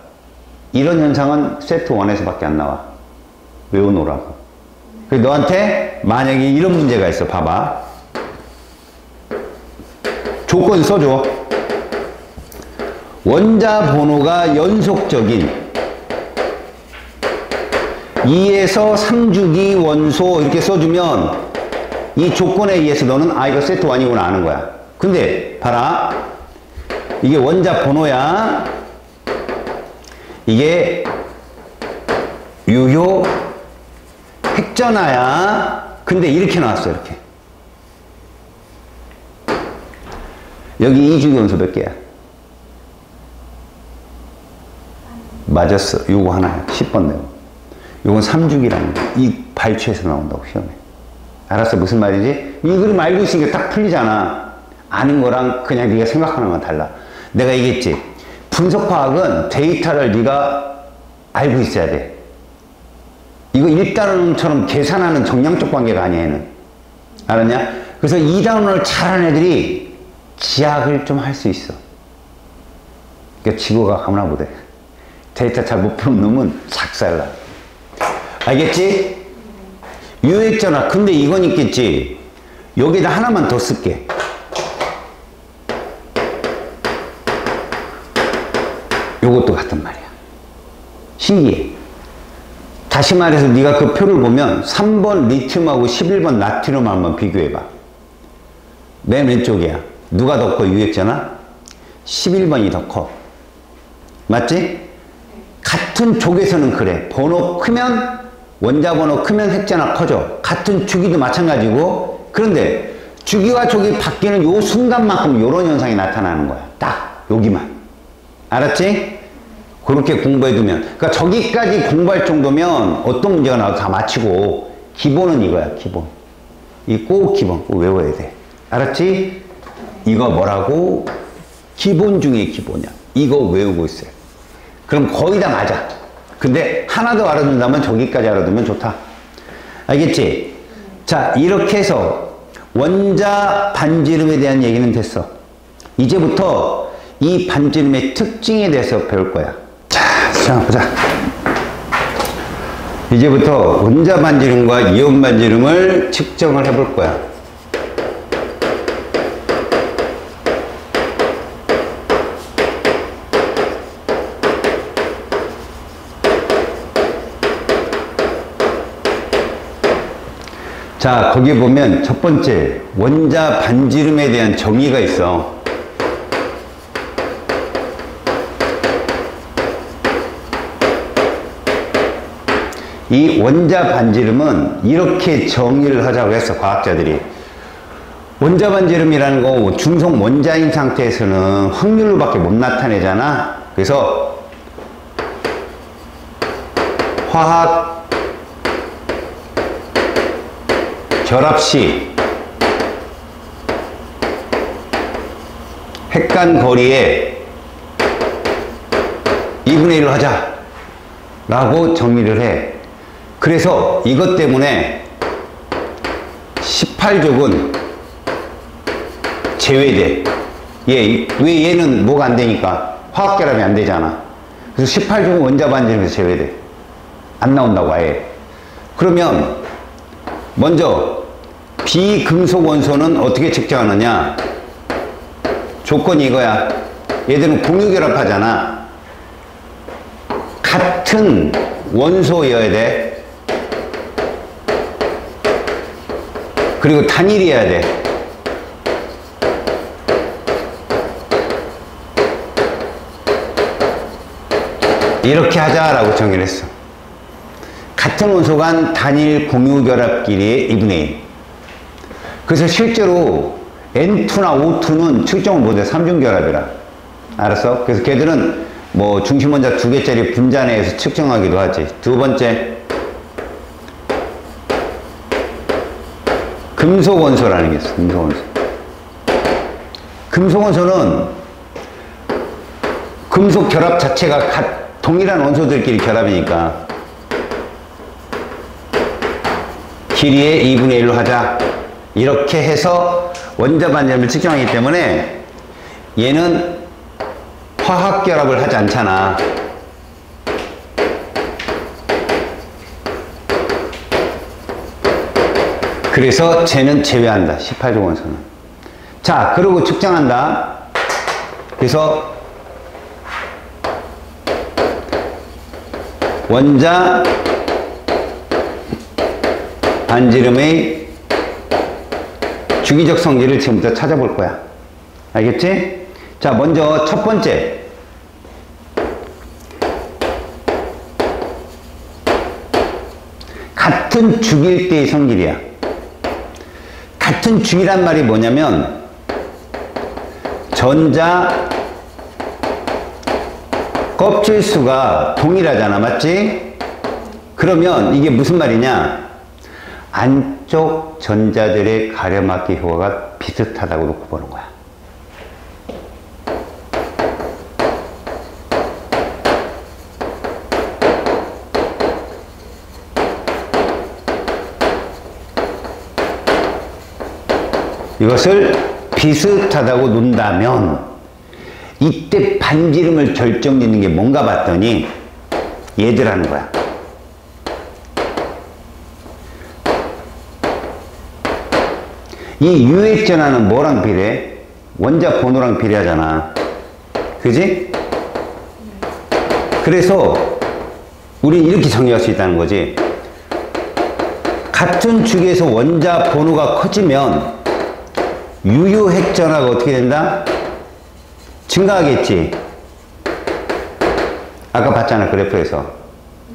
이런 현상은 세트 1에서 밖에 안 나와. 외워놓으라고. 그래서 너한테 만약에 이런 문제가 있어. 봐봐. 조건 써줘. 원자 번호가 연속적인 2에서 3주기 원소 이렇게 써주면 이 조건에 의해서 너는 아, 이거 세트 1이구나 아는 거야. 근데 봐라. 이게 원자 번호야. 이게 유효 핵전화야. 근데 이렇게 나왔어. 이렇게. 여기 2주기 원소 몇 개야? 맞았어. 요거 하나야. 10번 내고. 요건 3주기라는 거야. 이 발췌에서 나온다고 시험에. 알았어? 무슨 말이지? 이 그림 알고 있으니까 딱 풀리잖아. 아는 거랑 그냥 네가 생각하는 건 달라. 내가 얘기했지. 분석화학은 데이터를 네가 알고 있어야 돼. 이거 1단원처럼 계산하는 정량적 관계가 아니야, 얘는. 알았냐? 그래서 2단원을 잘하는 애들이 지학을 좀 할 수 있어. 그러니까 지구가 가문화 못해. 데이터 잘 못 푸는 놈은 작살나. 알겠지? 유액전화. 근데 이건 있겠지. 여기다 하나만 더 쓸게. 요것도 같은 말이야. 신기해. 다시 말해서 네가 그 표를 보면 3번 리튬하고 11번 나트륨 한번 비교해봐. 맨 왼쪽이야. 누가 더 커? 유액전화? 11번이 더 커. 맞지? 같은 족에서는 그래. 번호 크면 원자 번호 크면 핵전화 커져. 같은 주기도 마찬가지고. 그런데 주기와 족이 바뀌는 요 순간만큼 요런 현상이 나타나는 거야. 딱 여기만. 알았지? 그렇게 공부해두면. 그러니까 저기까지 공부할 정도면 어떤 문제가 나와도 다 맞히고 기본은 이거야. 기본. 이 꼭 기본. 꼭 외워야 돼. 알았지? 이거 뭐라고? 기본 중에 기본이야. 이거 외우고 있어요. 그럼 거의 다 맞아. 근데 하나 더 알아둔다면 저기까지 알아두면 좋다. 알겠지? 자, 이렇게 해서 원자 반지름에 대한 얘기는 됐어. 이제부터 이 반지름의 특징에 대해서 배울 거야. 자, 보자. 이제부터 원자 반지름과 이온 반지름을 측정을 해볼 거야. 자, 거기 보면 첫 번째 원자 반지름에 대한 정의가 있어. 이 원자 반지름은 이렇게 정의를 하자고 했어, 과학자들이. 원자 반지름이라는 거 중성 원자인 상태에서는 확률로밖에 못 나타내잖아. 그래서 화학 결합 시 핵간 거리에 2분의 1을 하자. 라고 정의를 해. 그래서 이것 때문에 18족은 제외돼. 왜 얘는 뭐가 안 되니까? 화학결합이 안 되잖아. 그래서 18족은 원자 반지름에서 제외돼. 안 나온다고 아예. 그러면 먼저 비금속 원소는 어떻게 측정하느냐? 조건이 이거야. 얘들은 공유결합하잖아. 같은 원소여야 돼. 그리고 단일이어야 돼. 이렇게 하자라고 정의를 했어. 같은 원소 간 단일 공유결합끼리의 2분의 1. 그래서 실제로 N2나 O2는 측정을 못해. 삼중결합이라. 알았어? 그래서 걔들은 뭐 중심원자 2개짜리 분자내에서 측정하기도 하지. 두 번째, 금속원소라는 게 있어. 금속원소. 금속원소는 금속 결합 자체가 동일한 원소들끼리 결합이니까 길이의 2분의 1로 하자. 이렇게 해서 원자 반지름을 측정하기 때문에 얘는 화학 결합을 하지 않잖아. 그래서 쟤는 제외한다. 18족 원소는. 자, 그리고 측정한다. 그래서 원자 반지름의 주기적 성질을 지금부터 찾아볼 거야. 알겠지? 자, 먼저 첫 번째. 같은 주기일 때의 성질이야. 같은 주기란 말이 뭐냐면 전자 껍질수가 동일하잖아. 맞지? 그러면 이게 무슨 말이냐? 안쪽 전자들의 가려막기 효과가 비슷하다고 놓고 보는 거야. 이것을 비슷하다고 논다면 이때 반지름을 결정짓는 게 뭔가 봤더니 얘들 하는 거야. 이 유액전하는 뭐랑 비례해? 원자 번호랑 비례하잖아. 그지? 그래서 우린 이렇게 정리할 수 있다는 거지. 같은 주기에서 원자 번호가 커지면 유효핵전화가 어떻게 된다? 증가하겠지. 아까 봤잖아, 그래프에서.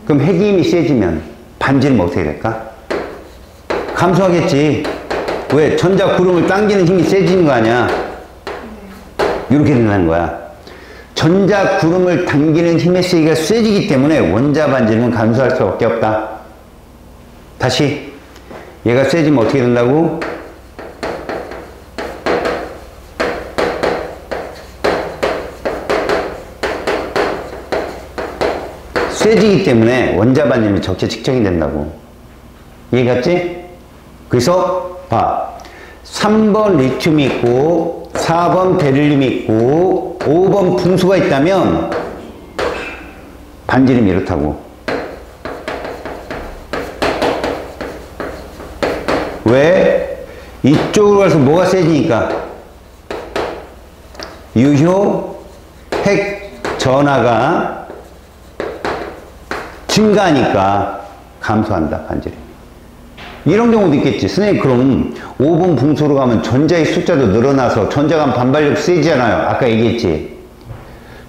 그럼 핵이 힘이 세지면 반지름 어떻게 될까? 감소하겠지. 왜? 전자 구름을 당기는 힘이 세지는 거 아니야? 이렇게 된다는 거야. 전자 구름을 당기는 힘의 세기가 세지기 때문에 원자 반지름은 감소할 수밖에 없다. 다시. 얘가 세지면 어떻게 된다고? 세지기 때문에 원자 반지름이 적재 측정이 된다고. 이해갔지? 그래서 봐. 3번 리튬이 있고 4번 베릴륨이 있고 5번 붕수가 있다면 반지름이 이렇다고. 왜? 이쪽으로 가서 뭐가 세지니까? 유효 핵 전하가 증가하니까 감소한다, 반지름. 이런 경우도 있겠지. 선생님, 그럼 5번 붕소로 가면 전자의 숫자도 늘어나서 전자 간 반발력 세지잖아요. 아까 얘기했지.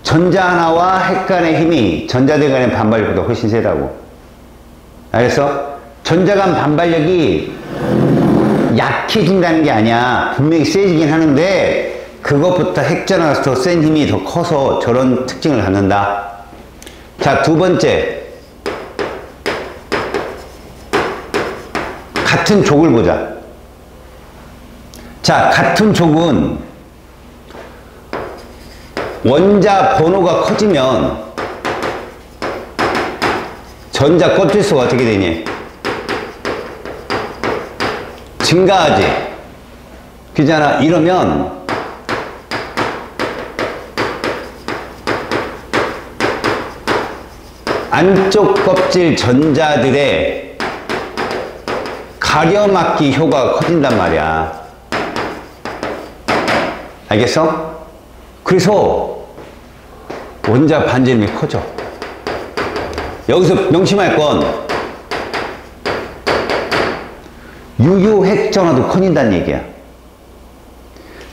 전자 하나와 핵 간의 힘이 전자들 간의 반발력보다 훨씬 세다고. 알겠어? 전자 간 반발력이 약해진다는 게 아니야. 분명히 세지긴 하는데 그것보다 핵 전하가 더 센 힘이 더 커서 저런 특징을 갖는다. 자, 두 번째. 같은 족을 보자. 자, 같은 족은 원자 번호가 커지면 전자 껍질수가 어떻게 되니? 증가하지. 그잖아. 이러면 안쪽 껍질 전자들의 가려막기 효과가 커진단 말이야. 알겠어? 그래서 원자 반지름이 커져. 여기서 명심할 건 유효핵 전화도 커진다는 얘기야.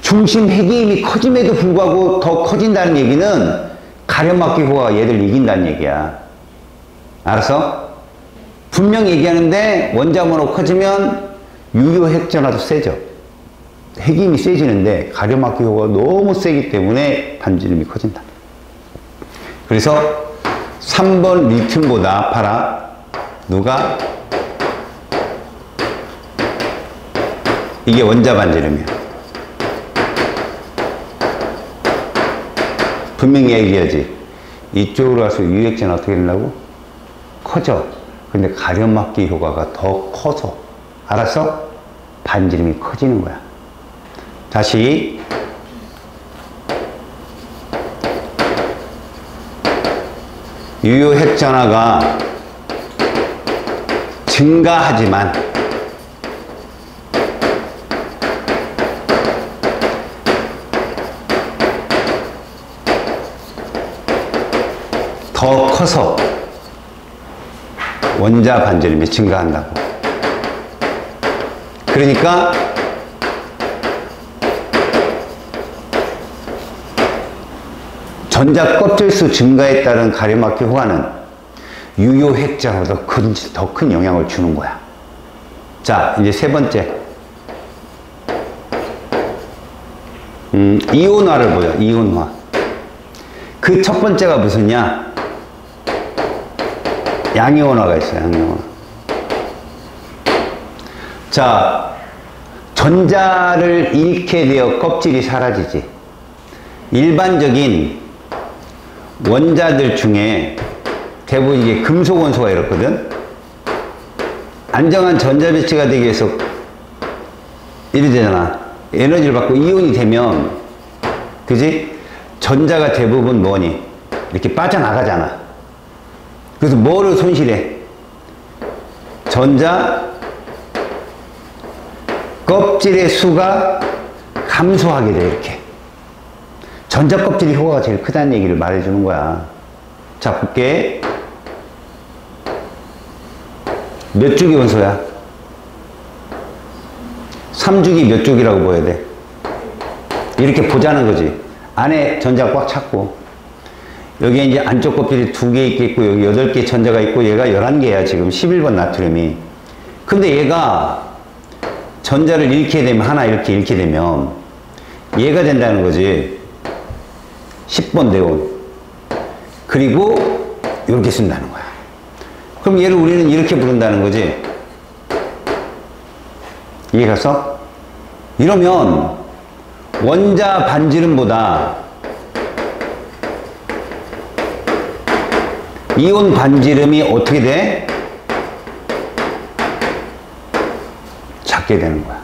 중심 핵의 힘이 커짐에도 불구하고 더 커진다는 얘기는 가려막기 효과가 얘들 이긴다는 얘기야. 알았어? 분명 얘기하는데 원자번호 커지면 유효핵 전화도 세져. 핵의 힘이 세지는데 가려막기 효과가 너무 세기 때문에 반지름이 커진다. 그래서 3번 리튬보다 봐라. 누가? 이게 원자 반지름이야. 분명히 얘기하지. 이쪽으로 가서 유효핵전화 어떻게 된다고? 커져. 근데 가려막기 효과가 더 커서. 알았어? 반지름이 커지는 거야. 다시. 유효핵 전화가 증가하지만 더 커서 원자 반지름이 증가한다고. 그러니까 전자 껍질수 증가에 따른 가려막기 효과는 유효핵 전화보다 더 큰 영향을 주는 거야. 자, 이제 세 번째. 이온화를 보여. 이온화. 그 첫 번째가 무슨냐? 양이온화가 있어요. 양이온화. 자, 전자를 잃게 되어 껍질이 사라지지. 일반적인 원자들 중에 대부분 이게 금속 원소가 이렇거든. 안정한 전자 배치가 되기 위해서 이래 되잖아. 에너지를 받고 이온이 되면, 그지? 전자가 대부분 뭐니? 이렇게 빠져나가잖아. 그래서 뭐를 손실해? 전자 껍질의 수가 감소하게 돼, 이렇게. 전자 껍질의 효과가 제일 크다는 얘기를 말해주는 거야. 자, 볼게. 몇 주기 원소야? 3주기 몇 주기라고 보여야 돼? 이렇게 보자는 거지. 안에 전자가 꽉 찼고, 여기에 이제 안쪽 껍질이 2개 있겠고, 여기 8개 전자가 있고, 얘가 11개야, 지금. 11번 나트륨이. 근데 얘가 전자를 잃게 되면, 하나 이렇게 잃게 되면, 얘가 된다는 거지. 10번 네온. 그리고 이렇게 쓴다는 거야. 그럼 얘를 우리는 이렇게 부른다는 거지. 이해 갔어? 이러면 원자 반지름보다 이온 반지름이 어떻게 돼? 작게 되는 거야.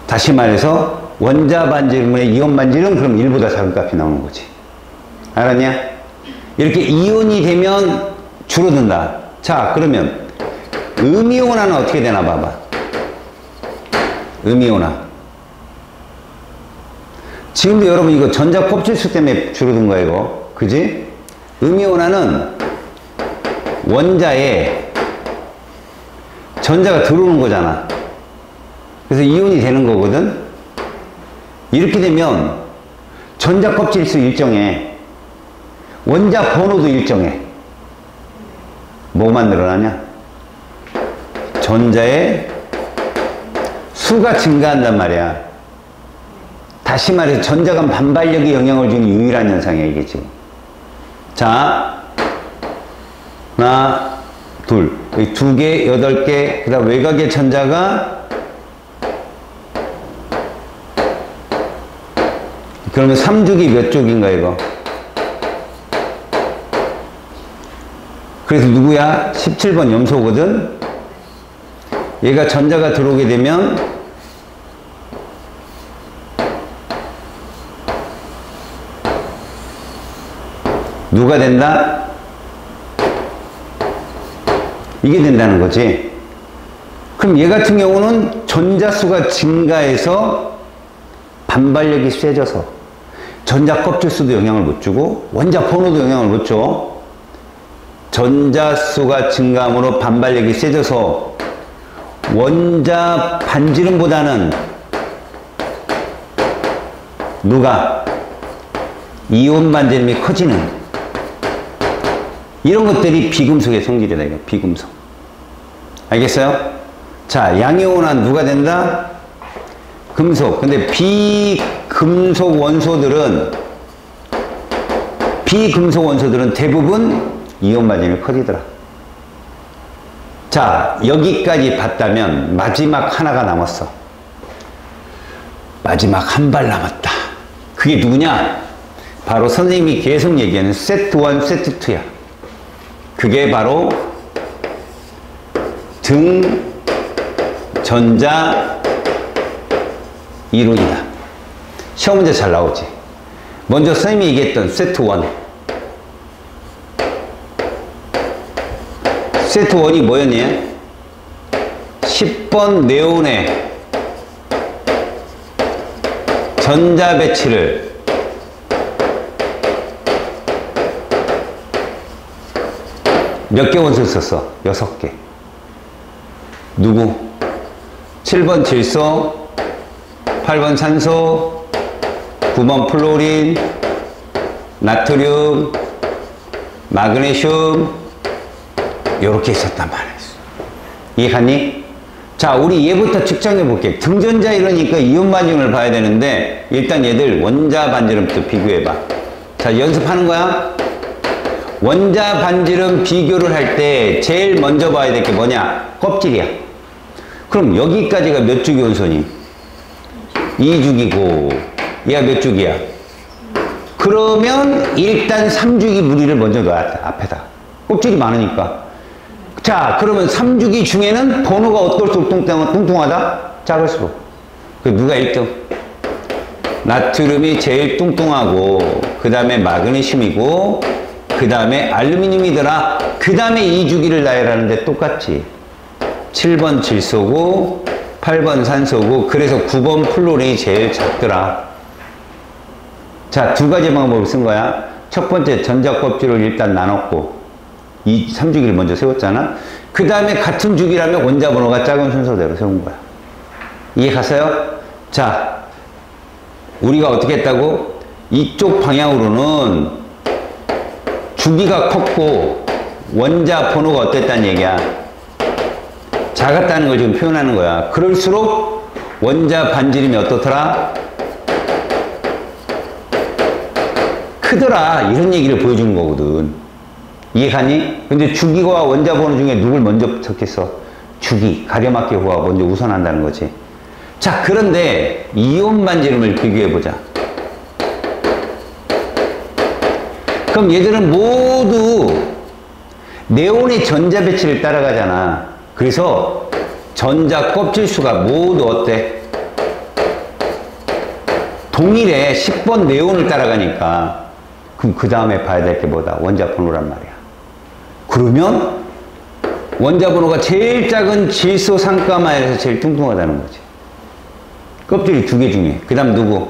다시 말해서 원자 반지름의 이온 반지름, 그럼 1보다 작은 값이 나오는 거지. 알았냐? 이렇게 이온이 되면 줄어든다. 자, 그러면 음이온화는 어떻게 되나 봐봐. 음이온화. 지금도 여러분 이거 전자 껍질수 때문에 줄어든 거야, 이거. 그지? 음이온화는 원자에 전자가 들어오는 거잖아. 그래서 이온이 되는 거거든. 이렇게 되면 전자 껍질수 일정해. 원자 번호도 일정해. 뭐만 늘어나냐? 전자의 수가 증가한단 말이야. 다시 말해서 전자간 반발력에 영향을 주는 유일한 현상이야, 이게 지금. 자, 하나, 둘. 여기 2개, 8개, 그 다음 외곽의 전자가, 그러면 3주기 몇 쪽인가, 이거? 그래서 누구야? 17번 염소거든. 얘가 전자가 들어오게 되면 누가 된다? 이게 된다는 거지. 그럼 얘 같은 경우는 전자수가 증가해서 반발력이 세져서 전자 껍질수도 영향을 못 주고 원자 번호도 영향을 못 줘. 전자수가 증가함으로 반발력이 세져서 원자 반지름보다는 누가? 이온 반지름이 커지는 이런 것들이 비금속의 성질이다. 이거 비금속. 알겠어요? 자, 양이온은 누가 된다? 금속. 근데 비금속 원소들은 대부분 이온 반지름이 커지더라. 자, 여기까지 봤다면 마지막 하나가 남았어. 마지막 한 발 남았다. 그게 누구냐? 바로 선생님이 계속 얘기하는 세트 1, 세트 2야. 그게 바로 등전자 이론이다. 시험 문제 잘 나오지. 먼저 선생님이 얘기했던 세트 1. 세트 1이 뭐였니? 10번 네온의 전자 배치를 몇 개 원소를 썼어? 6개. 누구? 7번 질소, 8번 산소, 9번 플로린, 나트륨, 마그네슘, 요렇게 있었단 말이야. 이해갔니? 자, 우리 얘부터 측정해 볼게. 등전자 이러니까 이온 반지름을 봐야 되는데 일단 얘들 원자 반지름부터 비교해 봐. 자, 연습하는 거야. 원자 반지름 비교를 할 때 제일 먼저 봐야 될 게 뭐냐? 껍질이야. 그럼 여기까지가 몇 주기 원소니? 2주기고 얘가 몇 주기야? 그러면 일단 3주기 무리를 먼저 놔야 돼. 앞에다. 껍질이 많으니까. 자, 그러면 3주기 중에는 번호가 어떨수록 뚱뚱하다? 작을수록. 그 누가 1등? 나트륨이 제일 뚱뚱하고 그 다음에 마그네슘이고 그 다음에 알루미늄이더라. 그 다음에 2주기를 나열하는데 똑같지. 7번 질소고 8번 산소고 그래서 9번 플로린이 제일 작더라. 자, 두 가지 방법을 쓴 거야. 첫 번째 전자 껍질을 일단 나눴고 3주기를 먼저 세웠잖아. 그 다음에 같은 주기라면 원자 번호가 작은 순서대로 세운 거야. 이해 갔어요? 자, 우리가 어떻게 했다고? 이쪽 방향으로는 주기가 컸고 원자 번호가 어땠다는 얘기야? 작았다는 걸 지금 표현하는 거야. 그럴수록 원자 반지름이 어떻더라? 크더라. 이런 얘기를 보여주는 거거든. 이해가니? 근데 주기와 원자 번호 중에 누굴 먼저 섞겠어? 주기, 가려막기 호가 먼저 우선한다는 거지. 자, 그런데 이온 반지름을 비교해보자. 그럼 얘들은 모두 네온의 전자 배치를 따라가잖아. 그래서 전자 껍질 수가 모두 어때? 동일해. 10번 네온을 따라가니까. 그럼 그 다음에 봐야 될 게 뭐다? 원자 번호란 말이야. 그러면 원자 번호가 제일 작은 질소 상가마에서 제일 뚱뚱하다는 거지. 껍질이 2개 중에. 그 다음 누구?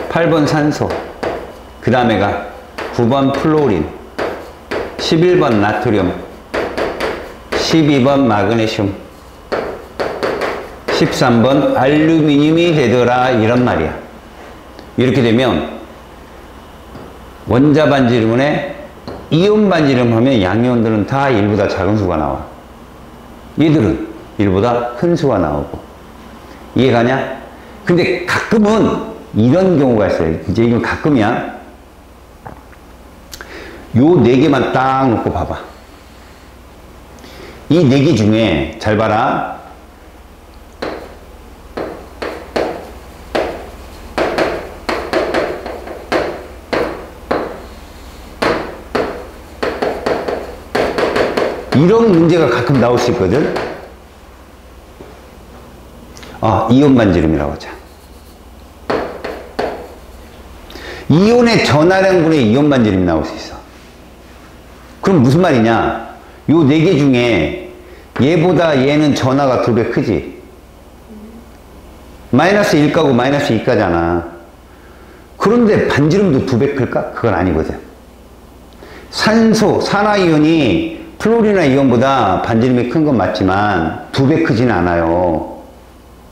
8번 산소. 그 다음에가 9번 플로린, 11번 나트륨, 12번 마그네슘, 13번 알루미늄이 되더라. 이런 말이야. 이렇게 되면 원자 반지름에 이온 반지름 하면 양이온들은 다 1보다 작은 수가 나와. 얘들은 1보다 큰 수가 나오고. 이해가냐? 근데 가끔은 이런 경우가 있어요. 이제 이건 가끔이야. 요 4개만 딱 놓고 봐봐. 이 4개 중에 잘 봐라. 이런 문제가 가끔 나올 수 있거든. 이온 반지름이라고 하자. 이온의 전하량분의 이온 반지름이 나올 수 있어. 그럼 무슨 말이냐? 요 네 개 중에 얘보다 얘는 전하가 2배 크지? 마이너스 1가고 마이너스 2가잖아. 그런데 반지름도 2배 클까? 그건 아니거든. 산화이온이 플로리나 이온보다 반지름이 큰 건 맞지만 2배 크진 않아요.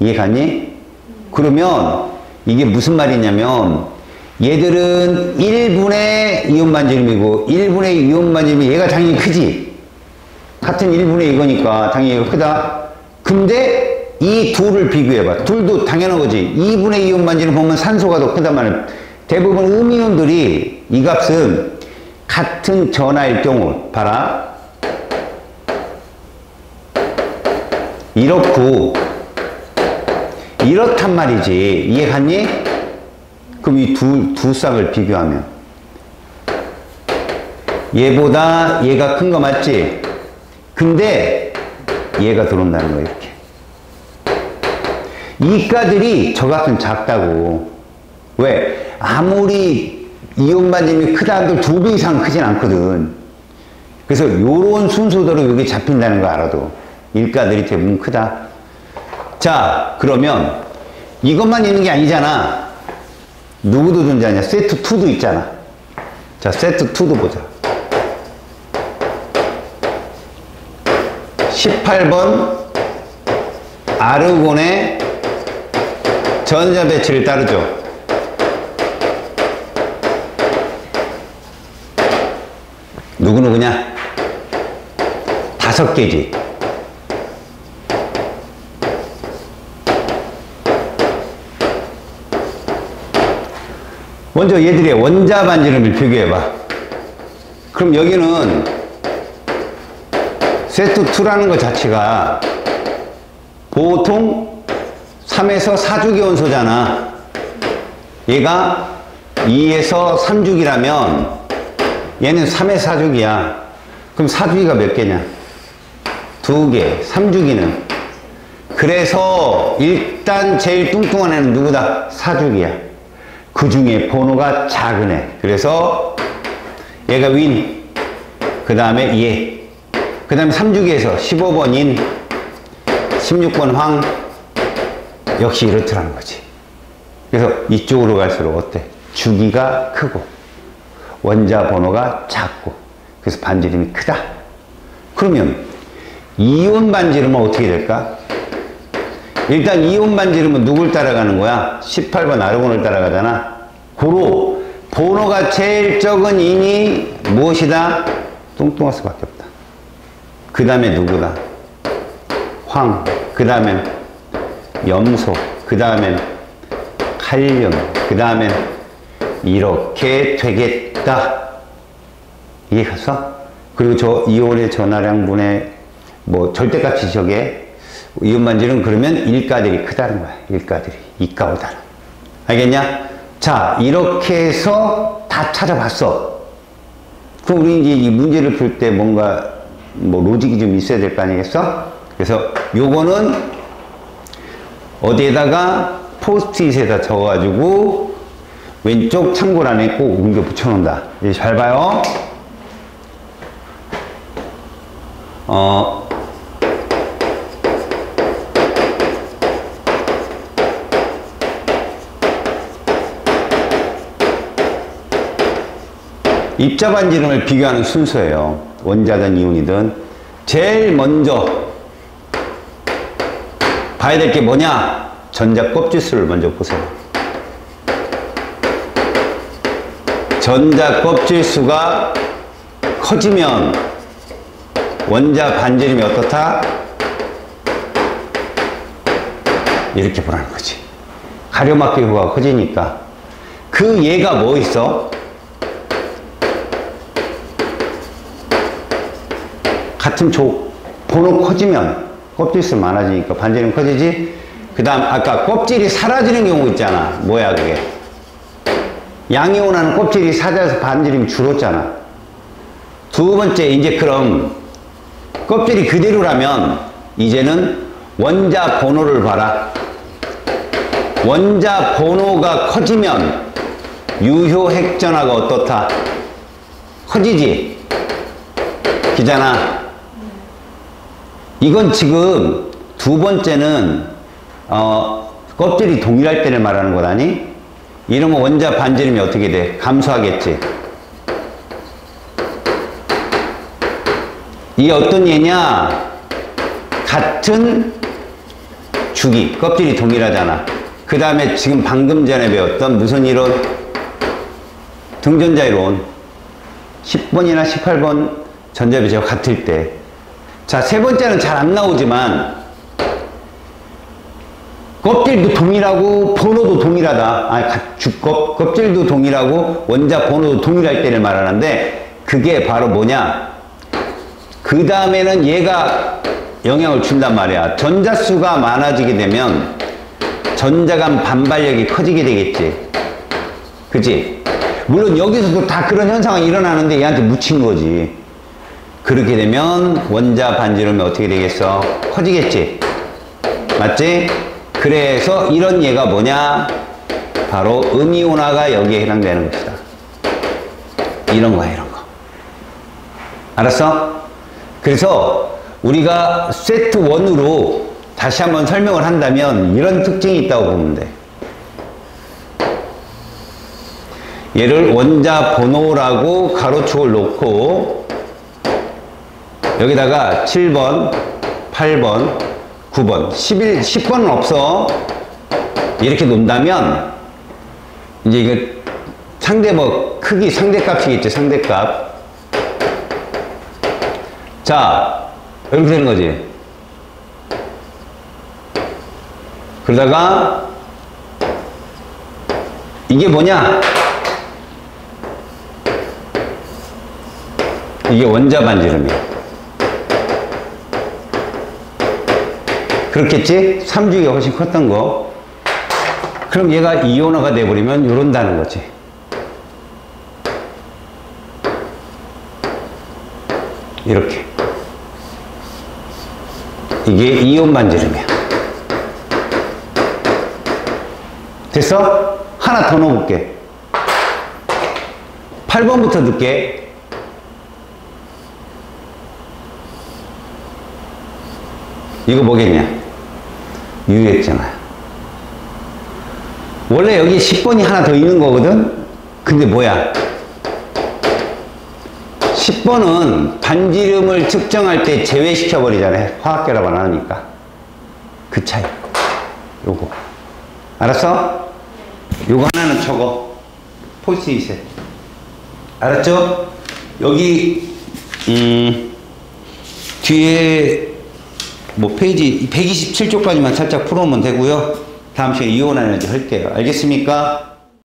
이해 갔니? 그러면 이게 무슨 말이냐면 얘들은 1분의 이온 반지름이고 1분의 이온 반지름이 얘가 당연히 크지. 같은 1분의 이거니까 당연히 얘가 크다. 근데 이 둘을 비교해봐. 둘도 당연한 거지. 2분의 이온 반지름 보면 산소가 더 크단 말이야. 대부분 음이온들이 이 값은 같은 전하일 경우 봐라. 이렇단 말이지. 이해 갔니? 그럼 이 두 쌍을 비교하면 얘보다 얘가 큰 거 맞지? 근데 얘가 들어온다는 거야. 이렇게 이가들이 저 값은 작다고. 왜? 아무리 이온 반지름이 크다 한들 2배 이상 크진 않거든. 그래서 요런 순서대로 여기 잡힌다는 거 알아도 일가들이 대부분 크다. 자, 그러면 이것만 있는 게 아니잖아. 누구도 존재하냐? 세트 2도 있잖아. 자, 세트 2도 보자. 18번 아르곤의 전자 배치를 따르죠. 누구냐? 5개지. 먼저 얘들의 원자 반지름을 비교해봐. 그럼 여기는 세트 2라는 것 자체가 보통 3에서 4주기 원소잖아. 얘가 2에서 3주기라면 얘는 3에서 4주기야. 그럼 4주기가 몇 개냐? 2개. 3주기는. 그래서 일단 제일 뚱뚱한 애는 누구다? 4주기야. 그 중에 번호가 작은 애. 그래서 얘가 윈. 그 다음에 얘. 그 다음에 3주기에서 15번 인, 16번 황. 역시 이렇더라는 거지. 그래서 이쪽으로 갈수록 어때? 주기가 크고 원자 번호가 작고 그래서 반지름이 크다. 그러면 이온 반지름은 어떻게 될까? 일단 이온 반지름은 누굴 따라가는 거야? 18번 아르곤을 따라가잖아. 고로 번호가 제일 적은 인이 무엇이다? 뚱뚱할 수밖에 없다. 그 다음에 누구다? 황. 그 다음엔 염소. 그 다음엔 칼륨. 그 다음엔 이렇게 되겠다. 이해 갔어? 그리고 저 이온의 전하량분의 뭐 절대값이 저게 이온 반지름 그러면 일가들이 크다는 거야. 일가들이 이가보다는. 알겠냐? 자, 이렇게 해서 다 찾아봤어. 그럼 우리 이제 이 문제를 풀 때 뭔가 뭐 로직이 좀 있어야 될 거 아니겠어? 그래서 요거는 어디에다가 포스트잇에다 적어가지고 왼쪽 참고란에 꼭 옮겨 붙여놓는다. 이제 잘 봐요. 입자 반지름을 비교하는 순서예요. 원자든 이온이든. 제일 먼저 봐야 될 게 뭐냐? 전자 껍질수를 먼저 보세요. 전자 껍질수가 커지면 원자 반지름이 어떻다? 이렇게 보라는 거지. 가려막기 효과가 커지니까. 그 얘가 뭐 있어? 같은 조, 번호 커지면 껍질수 많아지니까 반지름 커지지? 그 다음 아까 껍질이 사라지는 경우 있잖아. 뭐야 그게? 양이온하는 껍질이 사라져서 반지름이 줄었잖아. 두 번째 이제 그럼 껍질이 그대로라면 이제는 원자 번호를 봐라. 원자 번호가 커지면 유효 핵전화가 어떻다? 커지지? 기잖아. 이건 지금 두 번째는 껍질이 동일할 때를 말하는 거다니? 이러면 원자 반지름이 어떻게 돼? 감소하겠지. 이게 어떤 얘냐? 같은 주기, 껍질이 동일하잖아. 그 다음에 지금 방금 전에 배웠던 무슨 이론? 등전자 이론. 10번이나 18번 전자배치가 같을 때. 자, 세 번째는 잘 안 나오지만 껍질도 동일하고 번호도 동일하다. 껍질도 동일하고 원자 번호도 동일할 때를 말하는데 그게 바로 뭐냐? 그 다음에는 얘가 영향을 준단 말이야. 전자수가 많아지게 되면 전자 간 반발력이 커지게 되겠지. 그치? 물론 여기서도 다 그런 현상이 일어나는데 얘한테 묻힌 거지. 그렇게 되면 원자 반지름이 어떻게 되겠어? 커지겠지. 맞지? 그래서 이런 얘가 뭐냐? 바로 음이온화가 여기에 해당되는 것이다. 이런 거야, 이런 거. 알았어? 그래서 우리가 세트 1으로 다시 한번 설명을 한다면 이런 특징이 있다고 보면 돼. 얘를 원자 번호라고 가로축을 놓고 여기다가 7번, 8번, 9번, 10번은 없어. 이렇게 놓는다면 이제 이게 상대 크기 상대값이겠죠. 상대값. 자, 이렇게 되는 거지. 그러다가 이게 뭐냐? 이게 원자 반지름이야. 그렇겠지? 3주기가 훨씬 컸던 거. 그럼 얘가 이온화가 돼버리면 이런다는 거지. 이렇게. 이게 이온 반지름이야. 됐어? 하나 더 넣어볼게. 8번부터 넣을게. 이거 뭐겠냐? 유효액전화야. 원래 여기 10번이 하나 더 있는 거거든? 근데 뭐야? 10번은 반지름을 측정할 때 제외시켜버리잖아요. 화학결합 안 하니까. 그 차이. 요거. 알았어? 요거 하나는 적어. 포스트잇에. 알았죠? 여기, 뒤에, 페이지 127쪽까지만 살짝 풀어오면 되고요. 다음 시간에 이온 에너지 할게요. 알겠습니까?